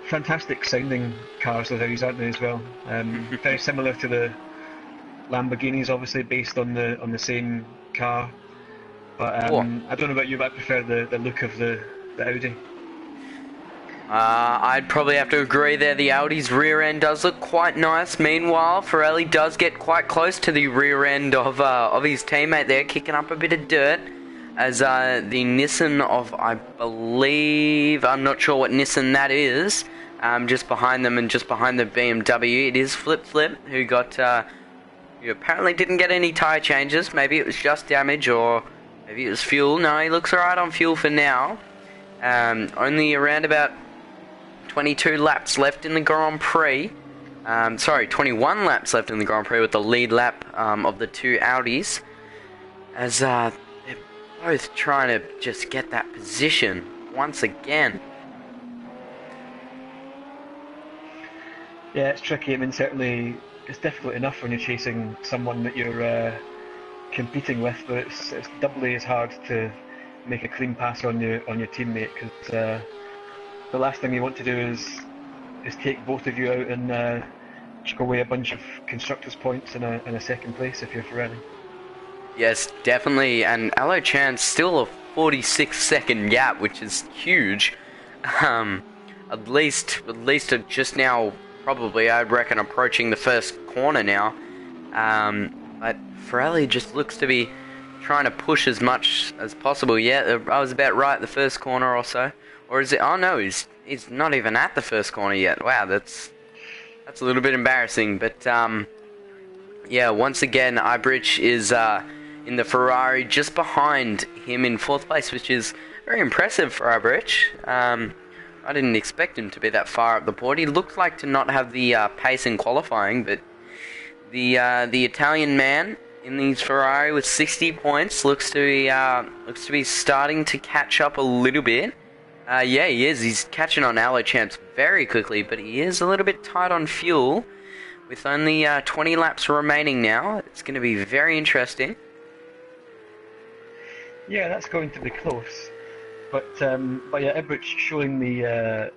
fantastic sounding cars, those Audis, aren't they, as well? Very similar to the Lamborghinis, obviously based on the same car, but I don't know about you, but I prefer the look of the Audi. I'd probably have to agree there. The Audi's rear end does look quite nice. Meanwhile, Pirelli does get quite close to the rear end of his teammate there, kicking up a bit of dirt, as the Nissan of, I believe, I'm not sure what Nissan that is, just behind them and just behind the BMW, it is Flip who got you apparently didn't get any tyre changes. Maybe it was just damage, or maybe it was fuel. No, he looks alright on fuel for now. Only around about 22 laps left in the Grand Prix. 21 laps left in the Grand Prix with the lead lap of the 2 Audis. As they're both trying to just get that position once again. Yeah, it's tricky. I mean, certainly it's difficult enough when you're chasing someone that you're competing with, but it's doubly as hard to make a clean pass on your teammate, because the last thing you want to do is take both of you out and chuck away a bunch of constructors' points in a second place if you're Pirelli. Yes, definitely, and Alo Chan's still a 46-second gap, which is huge. At least just now. Probably, I'd reckon, approaching the first corner now. But Pirelli just looks to be trying to push as much as possible. Yeah, I was about right the first corner or so. Or is it? Oh no, he's not even at the first corner yet. Wow, that's a little bit embarrassing. But yeah, once again, Ibrich is in the Ferrari just behind him in 4th place, which is very impressive for Ibrich. I didn't expect him to be that far up the board. He looked like to not have the pace in qualifying, but the Italian man in his Ferrari with 60 points looks to be starting to catch up a little bit. Yeah, he is. He's catching on Aloe Champs very quickly, but he is a little bit tight on fuel. With only 20 laps remaining now, it's going to be very interesting. Yeah, that's going to be close. But yeah, Ibrich showing the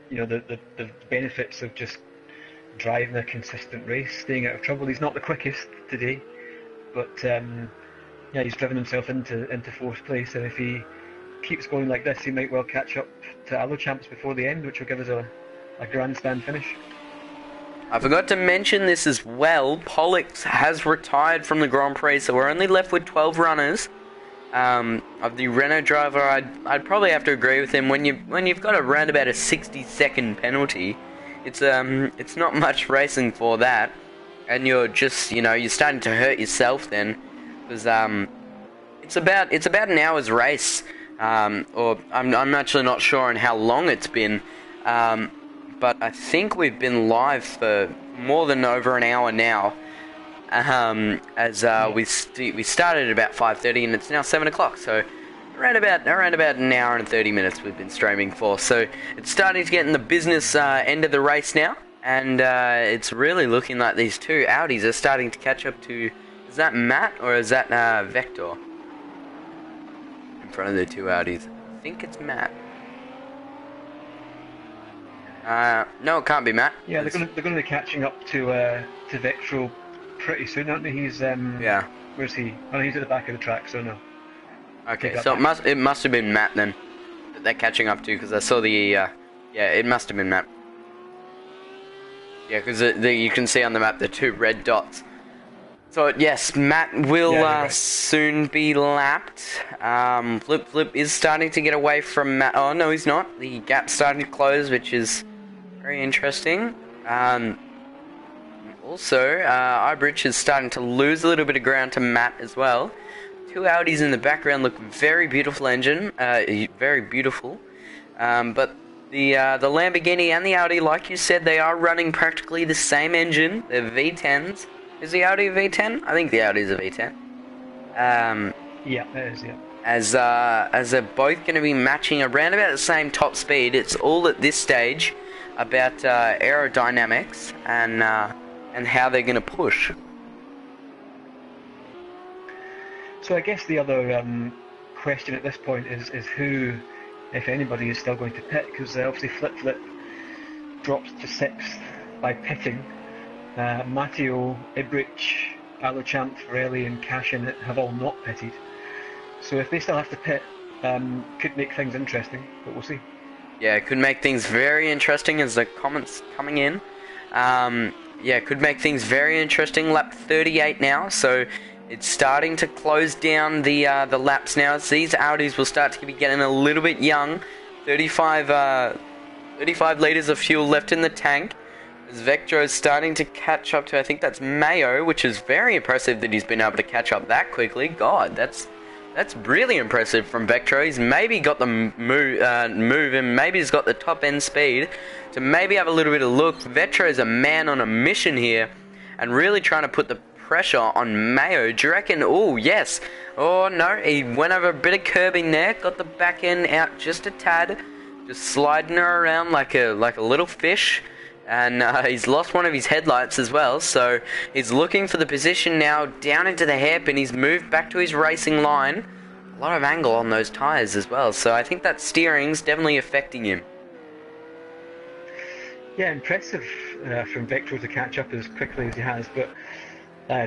the benefits of just driving a consistent race, staying out of trouble. He's not the quickest today, but yeah, he's driven himself into fourth place, and if he keeps going like this, he might well catch up to Aloe Champs before the end, which will give us a grandstand finish. I forgot to mention this as well. Pollux has retired from the Grand Prix, so we're only left with 12 runners. Of the Renault driver, I'd probably have to agree with him. When you've got around about a 60-second penalty, it's not much racing for that, and you're just you're starting to hurt yourself then, because it's about an hour's race, or I'm actually not sure on how long it's been. But I think we've been live for more than over an hour now, as we started at about 5:30 and it's now 7 o'clock, so around about an hour and 30 minutes we've been streaming for. So it's starting to get in the business end of the race now, and it's really looking like these two Audis are starting to catch up to, is that Matt or is that Vector? In front of the two Audis. I think it's Matt. No, it can't be Matt. Yeah, they're going to be catching up to Vectro pretty soon, aren't they? He's yeah. Where's he? Oh, he's at the back of the track, so no. Okay, so it must have been Matt then that they're catching up to, because I saw the yeah, it must have been Matt. Yeah, because you can see on the map the two red dots. So yes, Matt will soon be lapped. Flip is starting to get away from Matt. Oh no, he's not. The gap's starting to close, which is very interesting. Also, Ibrich is starting to lose a little bit of ground to Matt as well. Two Audis in the background look very beautiful engine, very beautiful. But the Lamborghini and the Audi, like you said, they are running practically the same engine. They're V10s. Is the Audi a V10? I think the Audi is a V10. Yeah, it is, yeah. As they're both going to be matching around about the same top speed. It's all at this stage about aerodynamics and how they're going to push. So I guess the other question at this point is who, if anybody, is still going to pit, because obviously Flip dropped to 6th by pitting. Matteo, Ibrich, Aloe Champs, Pirelli and Cashin have all not pitted. So if they still have to pit, could make things interesting, but we'll see. Yeah, it could make things very interesting as the comments coming in. Yeah, it could make things very interesting. Lap 38 now, so it's starting to close down the laps now. So these Audis will start to be getting a little bit young. 35 litres of fuel left in the tank. As Vectro is starting to catch up to, I think that's Mayo, which is very impressive that he's been able to catch up that quickly. God, that's really impressive from Vectro. He's maybe got the move, and maybe he's got the top end speed to maybe have a little bit of look. Vectro is a man on a mission here, and really trying to put the pressure on Mayo. Do you reckon? Oh yes. Oh no, he went over a bit of curbing there, got the back end out just a tad, just sliding her around like a little fish. And he's lost one of his headlights as well, so he's looking for the position now down into the hairpin. He's moved back to his racing line. A lot of angle on those tyres as well, so I think that steering's definitely affecting him. Yeah, impressive from Vectro to catch up as quickly as he has, but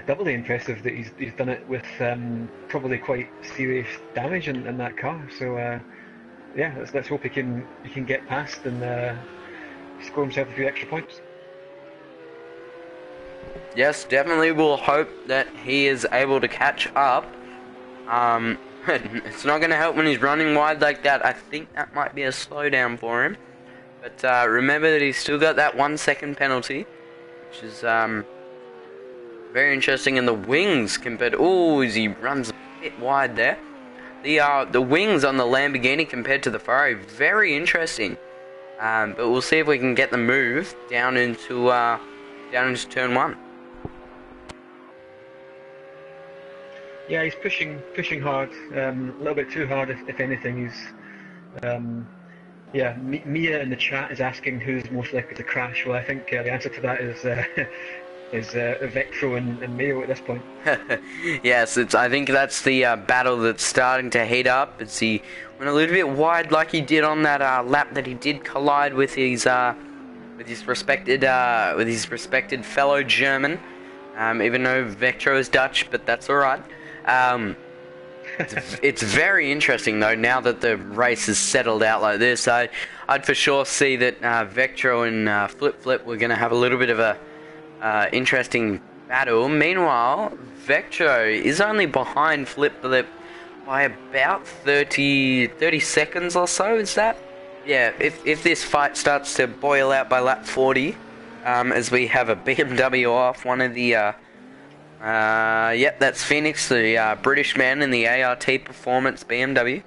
doubly impressive that he's done it with probably quite serious damage in that car. So yeah, let's hope he can get past and score himself a few extra points. Yes, definitely we'll hope that he is able to catch up. It's not going to help when he's running wide like that. I think that might be a slowdown for him. But remember that he's still got that 1 second penalty, which is very interesting. And the wings compared, as he runs a bit wide there. The wings on the Lamborghini compared to the Ferrari, very interesting. But we'll see if we can get the move down into turn 1. Yeah, he's pushing hard, a little bit too hard if anything. Yeah, Mia in the chat is asking who's most likely to crash. Well, I think the answer to that is Vectro and Mayo at this point. Yes, I think that's the battle that's starting to heat up. As he went a little bit wide, like he did on that lap that he did collide with his respected fellow German. Even though Vectro is Dutch, but that's all right. It's very interesting though now that the race has settled out like this. I'd for sure see that Vectro and Flip Flip were going to have a little bit of a interesting battle. Meanwhile, Vectro is only behind Flip Flip by about 30 seconds or so. Is that? Yeah. If this fight starts to boil out by lap 40, as we have a BMW off one of the. Yep, that's Phoenix, the British man in the ART Performance BMW.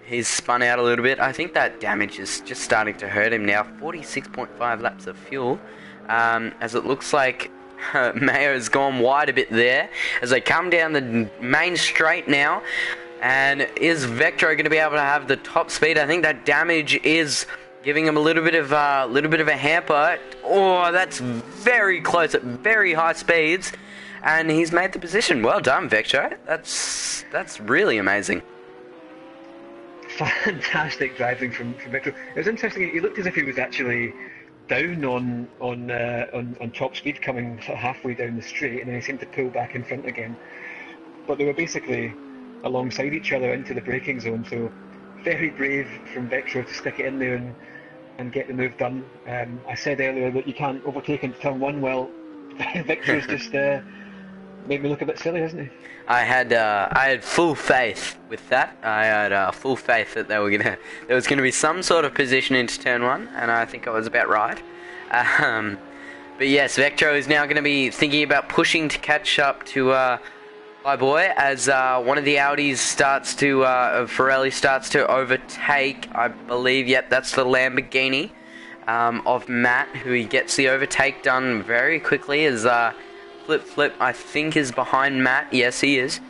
He's spun out a little bit. I think that damage is just starting to hurt him now. 46.5 laps of fuel. As it looks like Mayo's gone wide a bit there. As they come down the main straight now. And is Vectro going to be able to have the top speed? I think that damage is giving him a little bit of a hamper. Oh, that's very close at very high speeds. And he's made the position. Well done, Vectro. That's really amazing. Fantastic driving from Vectro. It was interesting. He looked as if he was actually down on top speed coming halfway down the straight, and then he seemed to pull back in front again. But they were basically alongside each other into the braking zone. So very brave from Vectro to stick it in there and get the move done. I said earlier that you can't overtake into turn one. Well, Vectro's just made me look a bit silly, hasn't he? I had full faith with that. I had full faith that there was gonna be some sort of position into turn one, and I think I was about right. But yes, Vectro is now going to be thinking about pushing to catch up to my boy as one of the Audis Pirelli starts to overtake. I believe, yep, that's the Lamborghini of Matt, who he gets the overtake done very quickly as Flip Flip, I think, is behind Matt. Yes, he is.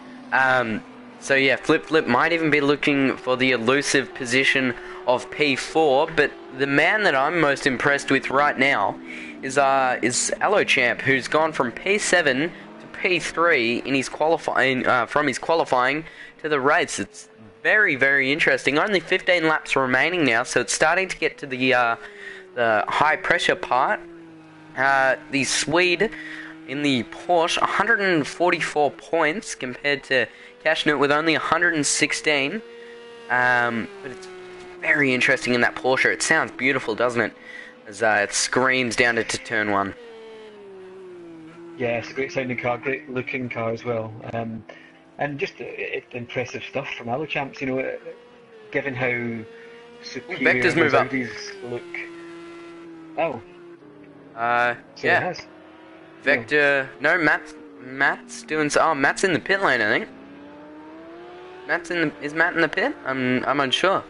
So yeah, Flip Flip might even be looking for the elusive position of P4, but the man that I'm most impressed with right now is Allochamp, who's gone from P7 to P3 in his qualifying, from his qualifying to the race. It's very, very interesting. Only 15 laps remaining now, so it's starting to get to the high pressure part. The Swede in the Porsche, 144 points compared to Cashnut with only 116. But it's very interesting in that Porsche. It sounds beautiful, doesn't it? As it screams down to turn one. Yeah, it's a great sounding car, great looking car as well. And just impressive stuff from Allochamps, you know, given how superior Vector's move up. Audis look. Oh. So yeah. it has. Vector. No, Matt's doing so. Oh, Matt's in the pit lane, I think. Is Matt in the pit? I'm unsure.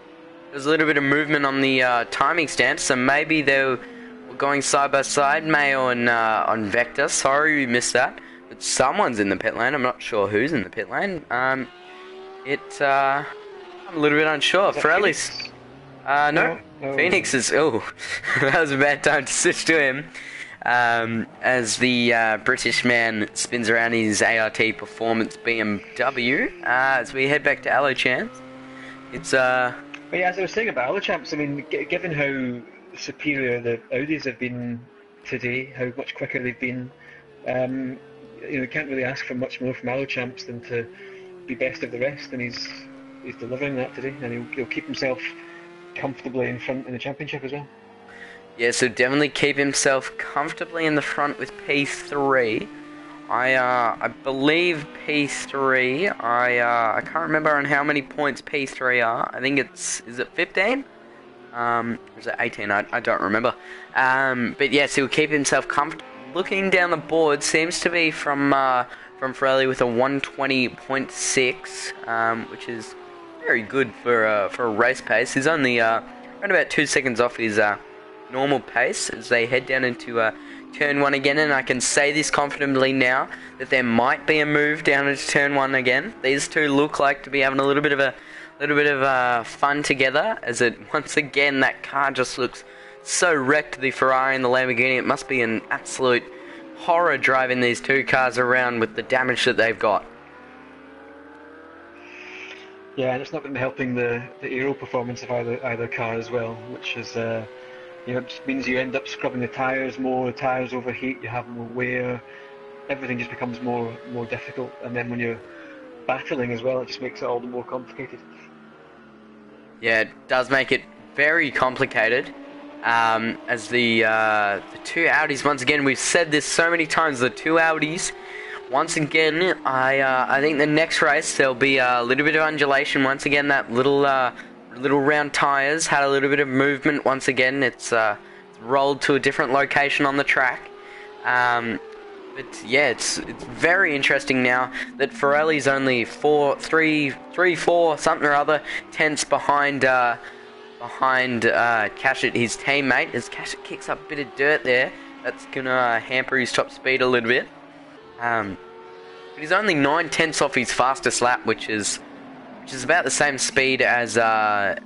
There's a little bit of movement on the timing stance, so maybe they were going side by side, Mayo and on Vector. Sorry we missed that, but someone's in the pit lane. I'm not sure who's in the pit lane. I'm a little bit unsure. Pirelli's. No. Phoenix is. Oh, that was a bad time to switch to him. As the British man spins around his ART Performance BMW, as we head back to Allochamps. It's But yeah, as I was saying about Allochamps, I mean, given how superior the Audis have been today, how much quicker they've been, you know, you can't really ask for much more from Allochamps than to be best of the rest, and he's delivering that today, and he'll keep himself comfortably in front in the championship as well. Yeah, so definitely keep himself comfortably in the front with P3. I believe P3, I can't remember on how many points P3 are. I think is it 15? Or is it 18? I don't remember. But yes, he'll keep himself comfortable. Looking down the board, seems to be from Pirelli with a 120.6, which is very good for a race pace. He's only around about 2 seconds off his normal pace as they head down into turn one again, and I can say this confidently now that there might be a move down into turn one again. These two look like to be having a little bit of a little bit of fun together, as it once again that car just looks so wrecked, the Ferrari and the Lamborghini. It must be an absolute horror driving these two cars around with the damage that they've got. Yeah, and it's not been helping the aero performance of either car as well, which is it just means you end up scrubbing the tyres more, the tyres overheat, you have more wear, everything just becomes more difficult, and then when you're battling as well, it just makes it all the more complicated. Yeah, it does make it very complicated. As the two Audis, once again, we've said this so many times, the two Audis, once again, I think the next race there'll be a little bit of undulation. Once again, that little round tyres had a little bit of movement. Once again, it's rolled to a different location on the track. But yeah, it's very interesting now that Pirelli's only 4 something or other tenths behind Cashett, his teammate. As Cashett kicks up a bit of dirt there, that's gonna hamper his top speed a little bit. But he's only 9 tenths off his fastest lap, which is about the same speed as I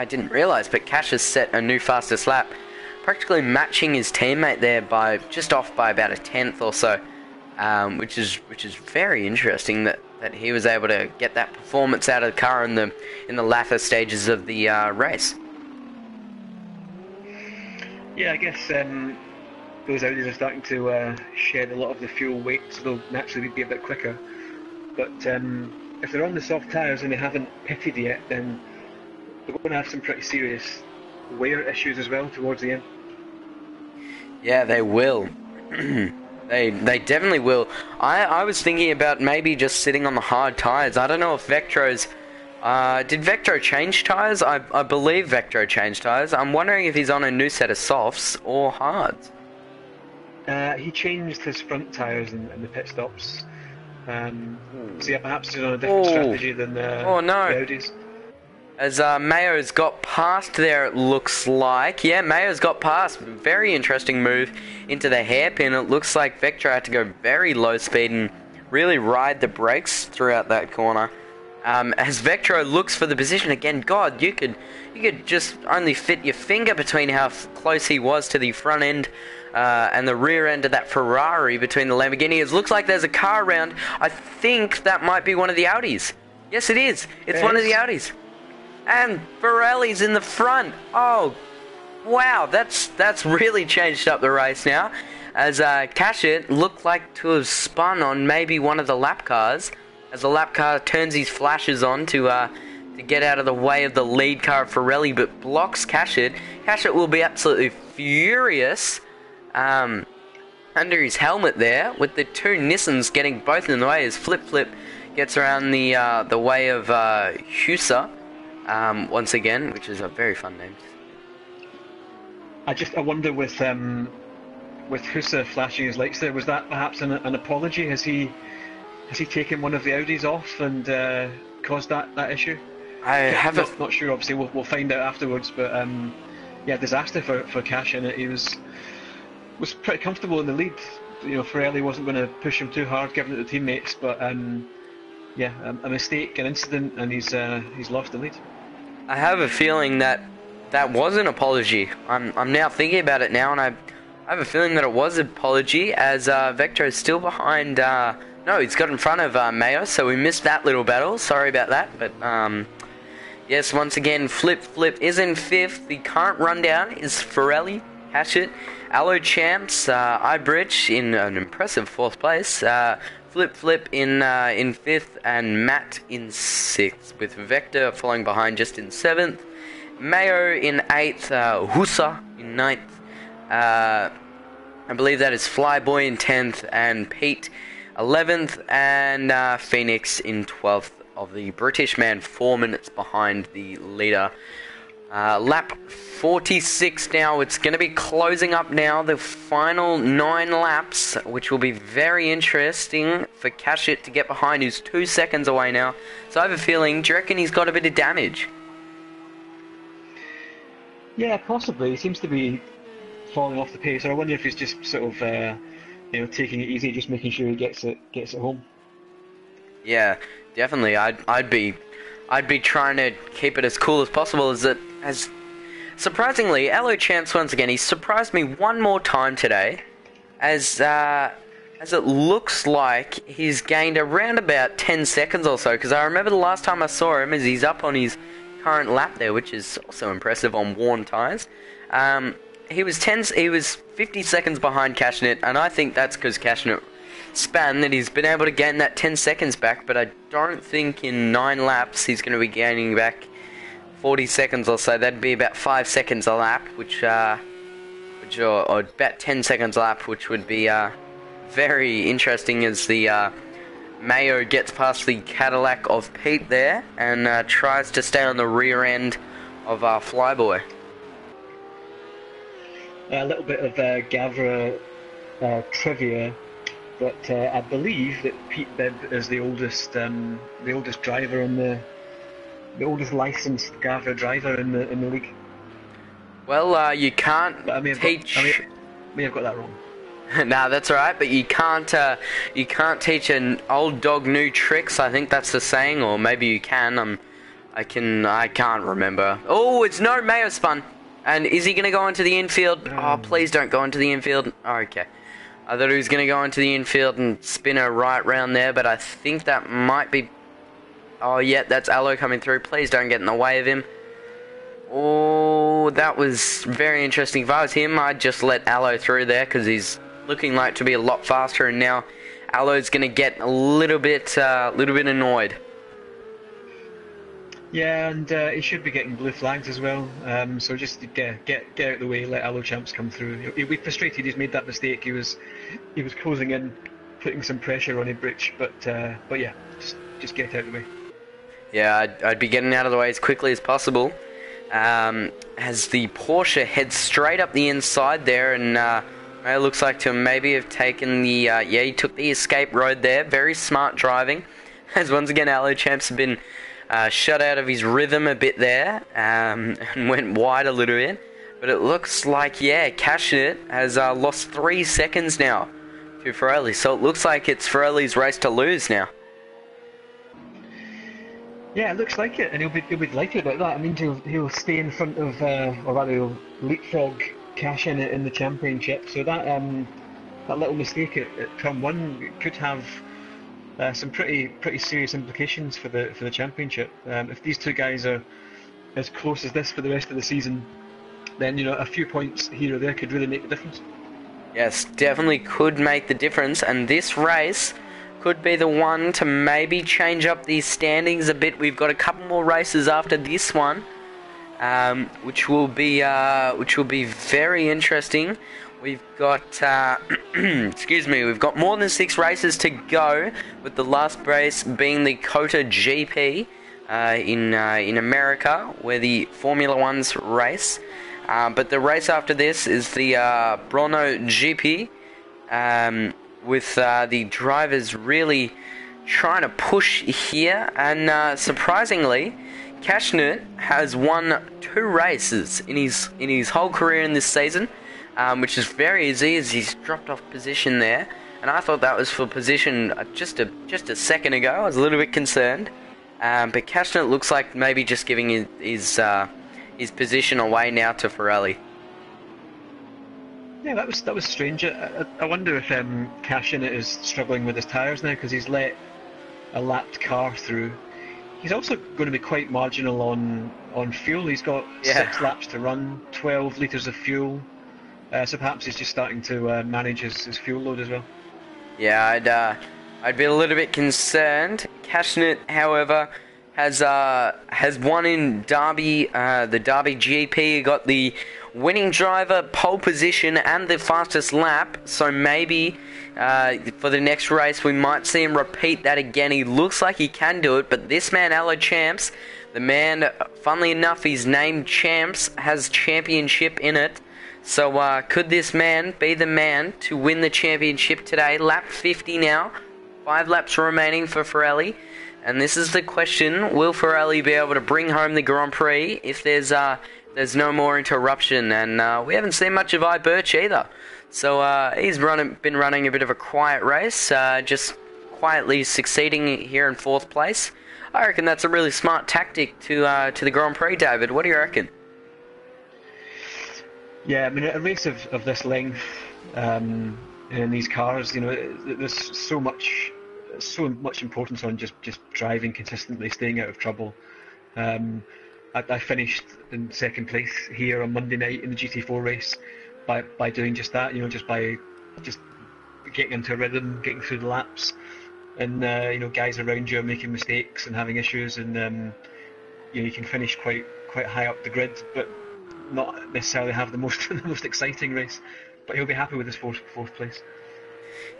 didn't realise, but Cash has set a new fastest lap, practically matching his teammate there by just off by about a tenth or so, which is very interesting that he was able to get that performance out of the car in the latter stages of the race. Yeah, I guess those Audis are starting to shed a lot of the fuel weight, so they'll naturally be a bit quicker. But if they're on the soft tyres and they haven't pitted yet, then they're going to have some pretty serious wear issues as well towards the end. Yeah, they will. They definitely will. I was thinking about maybe just sitting on the hard tyres. I don't know if Vectro's... did Vectro change tyres? I believe Vectro changed tyres. I'm wondering if he's on a new set of softs or hards. He changed his front tyres in the pit stops. So yeah, perhaps he's on a different strategy than the Audis. As Mayo's got past there, it looks like. Yeah, Mayo's got past. Very interesting move into the hairpin. It looks like Vectro had to go very low speed and really ride the brakes throughout that corner. As Vectro looks for the position again, God, you could just only fit your finger between how close he was to the front end and the rear end of that Ferrari between the Lamborghini. It looks like there's a car around. I think that might be one of the Audis. Yes, it is. It's one of the Audis. And Pirelli's in the front. Oh, wow, that's really changed up the race now. As Cashett looked like to have spun on maybe one of the lap cars. As the lap car turns his flashes on to get out of the way of the lead car of Pirelli, but blocks Cashett. Cashett will be absolutely furious under his helmet there, with the two Nissans getting both in the way as Flip gets around the way of Husa. Once again, which is a very fun name. I wonder with Husa flashing his lights there, was that perhaps an apology? Has he taken one of the Audis off and caused that issue? Not sure. Obviously, we'll find out afterwards. But yeah, disaster for Cash, and he was pretty comfortable in the lead. You know, Pirelli wasn't going to push him too hard, given it to teammates. But yeah, a mistake, an incident, and he's lost the lead. I have a feeling that was an apology. I'm now thinking about it now, and I have a feeling that it was an apology, as Vectro is still behind. No, he's got in front of Mayo, so we missed that little battle. Sorry about that, but yes, once again, Flip is in 5th. The current rundown is Pirelli, Cashett, Allo Champs, Ibridge in an impressive 4th place. Flip in 5th, and Matt in 6th, with Vector following behind just in 7th. Mayo in 8th, Husa in 9th. I believe that is Flyboy in 10th, and Pete 11th, and Phoenix in 12th of the British man, 4 minutes behind the leader. Lap 46 now. It's going to be closing up now, the final 9 laps, which will be very interesting for Cashett to get behind, who's 2 seconds away now. So I have a feeling, do you reckon he's got a bit of damage? Yeah, possibly. He seems to be falling off the pace. I wonder if he's just sort of taking it easy, just making sure he gets it home. Yeah, definitely. I'd be trying to keep it as cool as possible. As surprisingly, Allo Champs once again, he surprised me one more time today, as it looks like he's gained around about 10 seconds or so. Because I remember the last time I saw him, as he's up on his current lap there, which is also impressive on worn tyres. He was 50 seconds behind Cashnit, and I think that's because Cashnit span that he's been able to gain that 10 seconds back, but I don't think in 9 laps he's going to be gaining back 40 seconds or so. That'd be about 5 seconds a lap, or about 10 seconds a lap, which would be very interesting as the Mayo gets past the Cadillac of Pete there and tries to stay on the rear end of Flyboy. A little bit of Gavra trivia, but I believe that Pete Bibb is the oldest driver in the oldest licensed Gavra driver in the league. Well, you can't teach. I may have got that wrong. Nah, that's alright, but you can't teach an old dog new tricks. I think that's the saying, or maybe you can. I can't remember. Oh, it's no Mayo spun. And is he going to go into the infield? Oh, please don't go into the infield. Oh, okay. I thought he was going to go into the infield and spin a right round there, but I think that might be... Oh, yeah, that's Allo coming through. Please don't get in the way of him. Oh, that was very interesting. If I was him, I'd just let Allo through there, because he's looking like to be a lot faster, and now Allo's going to get a little bit annoyed. Yeah, and he should be getting blue flags as well. So just get out of the way, let Allo Champs come through. He'll be frustrated. He's made that mistake. He was closing in, putting some pressure on Ibrich, but yeah, just get out of the way. Yeah, I'd be getting out of the way as quickly as possible. As the Porsche heads straight up the inside there, and it looks like to maybe have taken the he took the escape road there. Very smart driving, as once again Allo Champs have been shut out of his rhythm a bit there, and went wide a little bit. But it looks like, yeah, Cashnit has lost 3 seconds now to Ferrelli. So it looks like it's Ferrelli's race to lose now. Yeah, it looks like it, and he'll be delighted about that. I mean, he'll stay in front of, or rather, he'll leapfrog Cash in the championship. So that little mistake at turn 1 could have some pretty serious implications for the championship. If these two guys are as close as this for the rest of the season, then a few points here or there could really make the difference. Yes, definitely could make the difference, and this race could be the one to maybe change up these standings a bit. We've got a couple more races after this one, which will be very interesting. We've got we've got more than 6 races to go, with the last race being the COTA GP in America, where the Formula One's race. But the race after this is the Brno GP, with the drivers really trying to push here, and surprisingly, Cashnit has won 2 races in his whole career in this season, which is very easy, as he's dropped off position there. And I thought that was for position just a second ago. I was a little bit concerned, but Cashnit looks like maybe just giving his position away now to Ferrelli. Yeah, that was strange. I wonder if Cashnit is struggling with his tyres now, because he's let a lapped car through. He's also going to be quite marginal on fuel. He's got 6 laps to run, 12 litres of fuel. So perhaps he's just starting to manage his fuel load as well. Yeah, I'd be a little bit concerned. Cashnit, however, has won in Derby, the Derby GP. He got the winning driver, pole position, and the fastest lap. So maybe for the next race we might see him repeat that again. He looks like he can do it, but this man, Allo Champs, the man, funnily enough, he's named Champs, has championship in it. So could this man be the man to win the championship today? Lap 50 now, 5 laps remaining for Ferrelli. And this is the question: will Ferrelli be able to bring home the Grand Prix if there's no more interruption? And we haven't seen much of Birch either. So he's been running a bit of a quiet race, just quietly succeeding here in 4th place. I reckon that's a really smart tactic to the Grand Prix, David. What do you reckon? Yeah, I mean, a race of this length in these cars, you know, there's so much importance on just driving consistently, staying out of trouble. I finished in 2nd place here on Monday night in the GT4 race by doing just that, you know, just getting into a rhythm, getting through the laps, and you know, guys around you are making mistakes and having issues, and you know, you can finish quite high up the grid, but not necessarily have the most exciting race. But he'll be happy with his fourth place.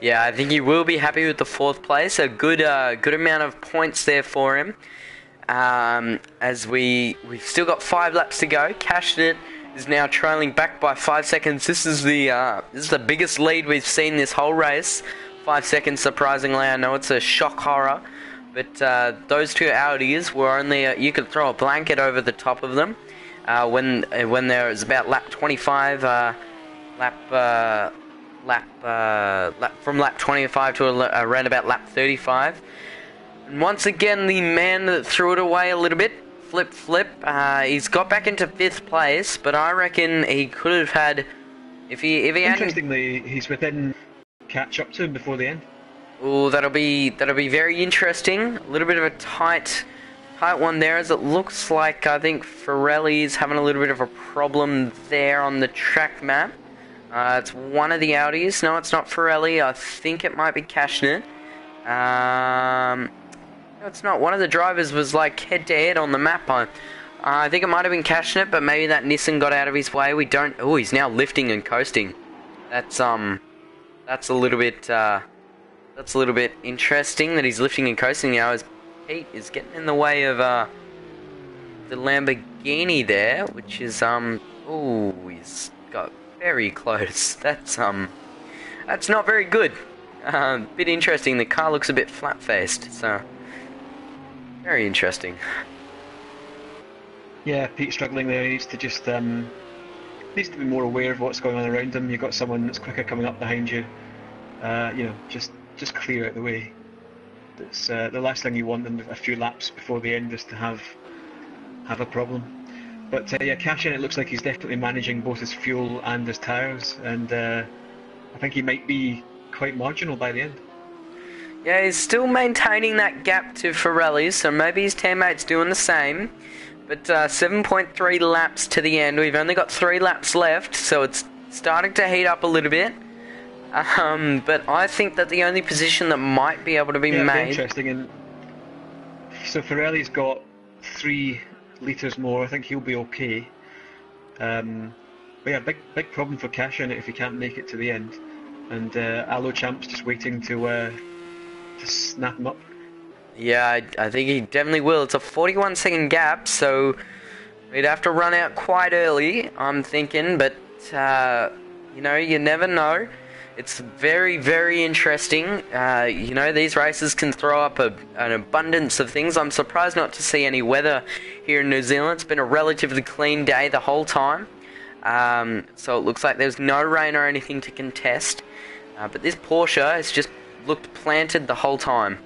Yeah, I think he will be happy with the 4th place. A good amount of points there for him. As we've still got 5 laps to go. Cashed is now trailing back by 5 seconds. This is the biggest lead we've seen this whole race. 5 seconds, surprisingly. I know it's a shock horror, but those two Audis were only you could throw a blanket over the top of them when there was about lap 25, from lap 25 to around about lap 35. And once again, the man that threw it away a little bit, Flip, he's got back into 5th place, but I reckon he could have had, if he hadn't... Interestingly, he's within catch up to him before the end. Oh, that'll be very interesting. A little bit of a tight one there, as it looks like I think Pirelli's having a little bit of a problem there on the track map. It's one of the Audis. No, it's not Pirelli. I think it might be Cashnet. No, it's not. One of the drivers was like head-to-head on the map. I think it might have been Cashnet, but maybe that Nissan got out of his way. We don't... Oh, he's now lifting and coasting. That's a little bit interesting that he's lifting and coasting now, as Pete is getting in the way of the Lamborghini there, which is oh, he's got very close. That's not very good. Bit interesting. The car looks a bit flat-faced, so very interesting. Yeah, Pete's struggling there. He needs to just needs to be more aware of what's going on around him. You've got someone that's quicker coming up behind you. You know, just clear out the way. That's the last thing you want them a few laps before the end is to have a problem. But yeah, Cashin, it looks like he's definitely managing both his fuel and his tyres, and I think he might be quite marginal by the end. Yeah, he's still maintaining that gap to Pirelli, so maybe his teammate's doing the same. But 7.3 laps to the end. We've only got 3 laps left, so it's starting to heat up a little bit. But I think that the only position that might be able to be made... Interesting. And so Pirelli's got 3 litres more. I think he'll be okay. But yeah, big problem for Cashin if he can't make it to the end. And Alo Champ's just waiting to snap him up. Yeah, I think he definitely will. It's a 41-second gap, so we'd have to run out quite early, I'm thinking. But, you know, you never know. It's very, very interesting. You know, these races can throw up an abundance of things. I'm surprised not to see any weather here in New Zealand. It's been a relatively clean day the whole time. So it looks like there's no rain or anything to contest. But this Porsche has just looked planted the whole time.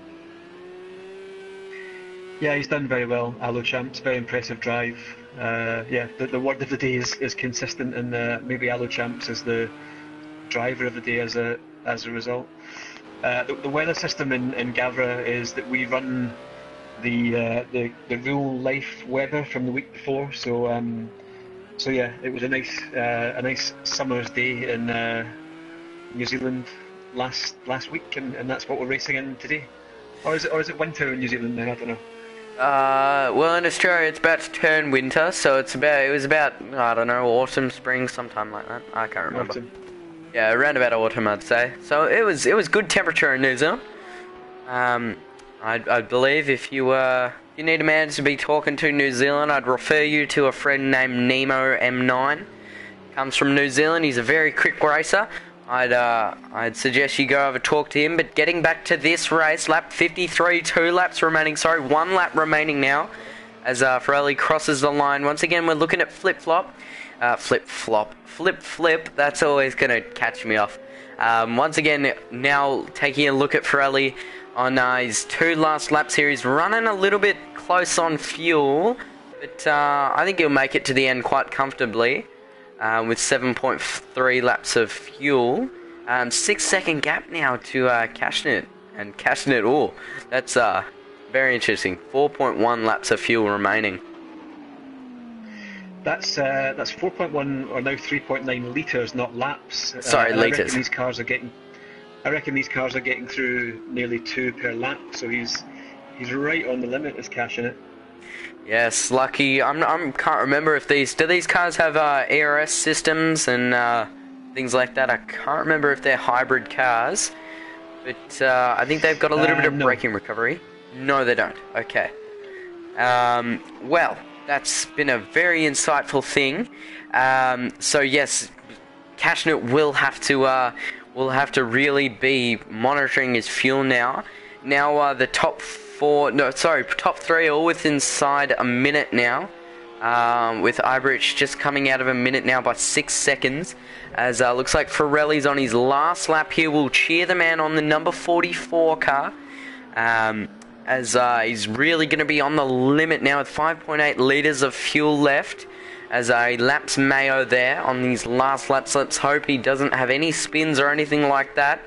Yeah, he's done very well, Alo Champs. Very impressive drive. Yeah, the word of the day is consistent, and maybe Alo Champs is the driver of the day as a result. The weather system in Gavra is that we run the real life weather from the week before. So yeah, it was a nice summer's day in New Zealand last week, and that's what we're racing in today. Or is it winter in New Zealand then? I don't know. Well, in Australia it's about to turn winter, so it was about I don't know, autumn, spring, sometime like that. I can't remember. Autumn. Yeah, around about autumn, I'd say. So it was good temperature in New Zealand. I believe if you need a man to be talking to in New Zealand, I'd refer you to a friend named Nemo M9. Comes from New Zealand. He's a very quick racer. I'd suggest you go over talk to him. But getting back to this race, lap 53, 2 laps remaining. Sorry, 1 lap remaining now, as Pirelli crosses the line. Once again, we're looking at flip-flop. Flip-flip. That's always going to catch me off. Once again, now taking a look at Pirelli. on his 2 last laps here. He's running a little bit close on fuel, but I think he'll make it to the end quite comfortably with 7.3 laps of fuel. 6-second gap now to Cashnit, and Cashnit, oh, that's very interesting. 4.1 laps of fuel remaining. That's 4.1 or now 3.9 litres, not laps. Sorry, litres. I reckon these cars are getting through nearly 2 per lap, so he's right on the limit as Cashnit. Yes, lucky. I can't remember if these cars have ERS systems and things like that. I can't remember if they're hybrid cars, but I think they've got a little bit of braking recovery. No, they don't. Okay. Well, that's been a very insightful thing. So yes, Cashnit will have to really be monitoring his fuel now. Now the top 3 all within inside a minute now. With Iberich just coming out of a minute now by 6 seconds. As looks like Ferrelli's on his last lap here. We'll cheer the man on the number 44 car. As he's really going to be on the limit now with 5.8 litres of fuel left. As he laps Mayo there on these last laps. Let's hope he doesn't have any spins or anything like that.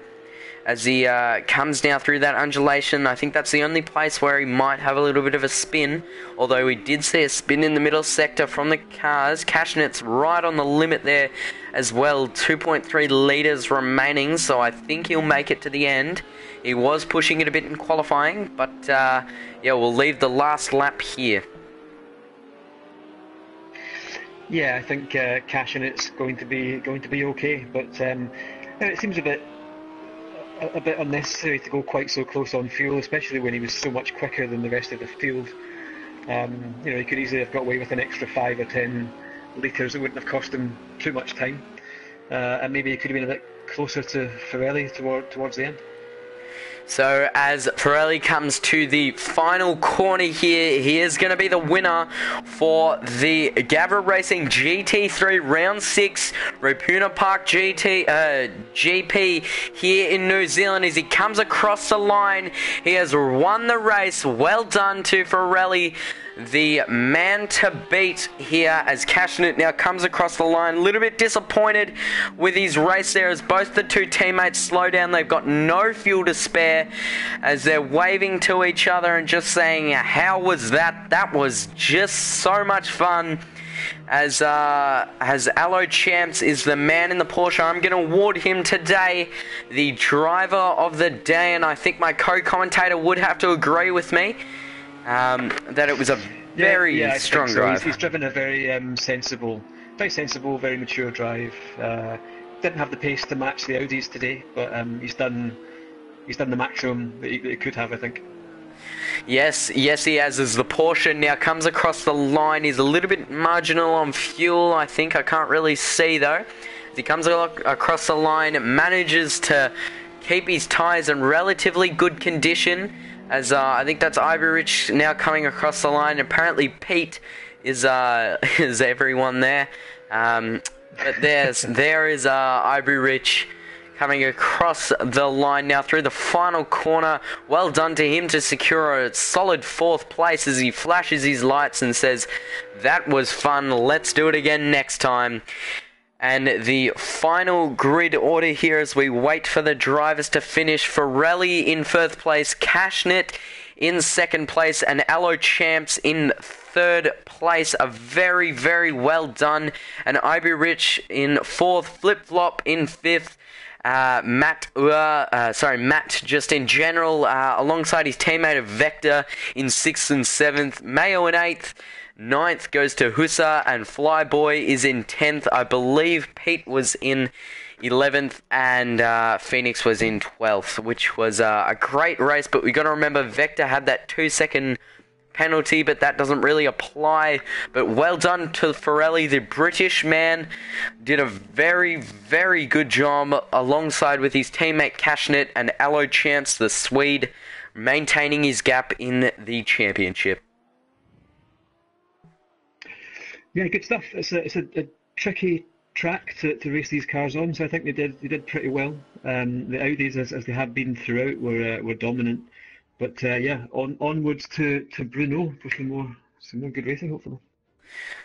As he comes now through that undulation, I think that's the only place where he might have a little bit of a spin. Although we did see a spin in the middle sector from the cars. Cashnit's right on the limit there as well. 2.3 litres remaining, so I think he'll make it to the end. He was pushing it a bit in qualifying, but yeah, we'll leave the last lap here. Yeah, I think Cashnit's going to be okay, but it seems a bit unnecessary to go quite so close on fuel, especially when he was so much quicker than the rest of the field. He could easily have got away with an extra 5 or 10 litres. It wouldn't have cost him too much time, and maybe he could have been a bit closer to Ferrelli towards the end. So as Ferrelli comes to the final corner here, he is going to be the winner for the Gavra Racing GT3 Round 6 Ruapuna Park GP here in New Zealand. As he comes across the line, he has won the race. Well done to Ferrelli, the man to beat here, as Cashnit now comes across the line. A little bit disappointed with his race there as both the two teammates slow down. They've got no fuel to spare as they're waving to each other and just saying, how was that? That was just so much fun. As Allo Champs is the man in the Porsche, I'm going to award him today the driver of the day, and I think my co-commentator would have to agree with me. That it was a very strong drive. He's driven a very sensible, very mature drive. Didn't have the pace to match the Audis today, but he's done the maximum that he could have, I think. Yes, he has. As the Porsche now comes across the line, he's a little bit marginal on fuel, I think. I can't really see though. As he comes across the line, manages to keep his tyres in relatively good condition. As I think that's Iberich now coming across the line. Apparently Pete is everyone there. But there is Iberich coming across the line now through the final corner. Well done to him to secure a solid 4th place as he flashes his lights and says, that was fun, let's do it again next time. And the final grid order here as we wait for the drivers to finish. Ferrelli in 1st place, Cashnit in 2nd place, and Allo Champs in 3rd place. A very, very well done. And Iberich in 4th, Flip Flop in 5th. Matt just in general, alongside his teammate of Vector in 6th and 7th. Mayo in 8th. 9th goes to Husa, and Flyboy is in 10th. I believe Pete was in 11th, and Phoenix was in 12th, which was a great race. But we got to remember, Vector had that 2-second penalty, but that doesn't really apply. But well done to Ferrelli, the British man. Did a very, very good job alongside with his teammate Cashnit and Allo Champs, the Swede, maintaining his gap in the championship. Yeah, good stuff. It's a tricky track to race these cars on, so I think they did pretty well. The Audis, as they have been throughout, were dominant. But yeah, onwards to Brno for some more good racing, hopefully.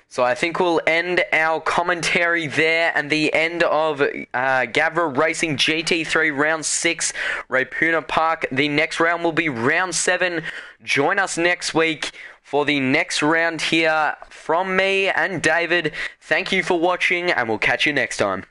So I think we'll end our commentary there, and the end of Gavra Racing GT3 Round 6, Ruapuna Park. The next round will be Round 7. Join us next week for the next round here from me and David. Thank you for watching, and we'll catch you next time.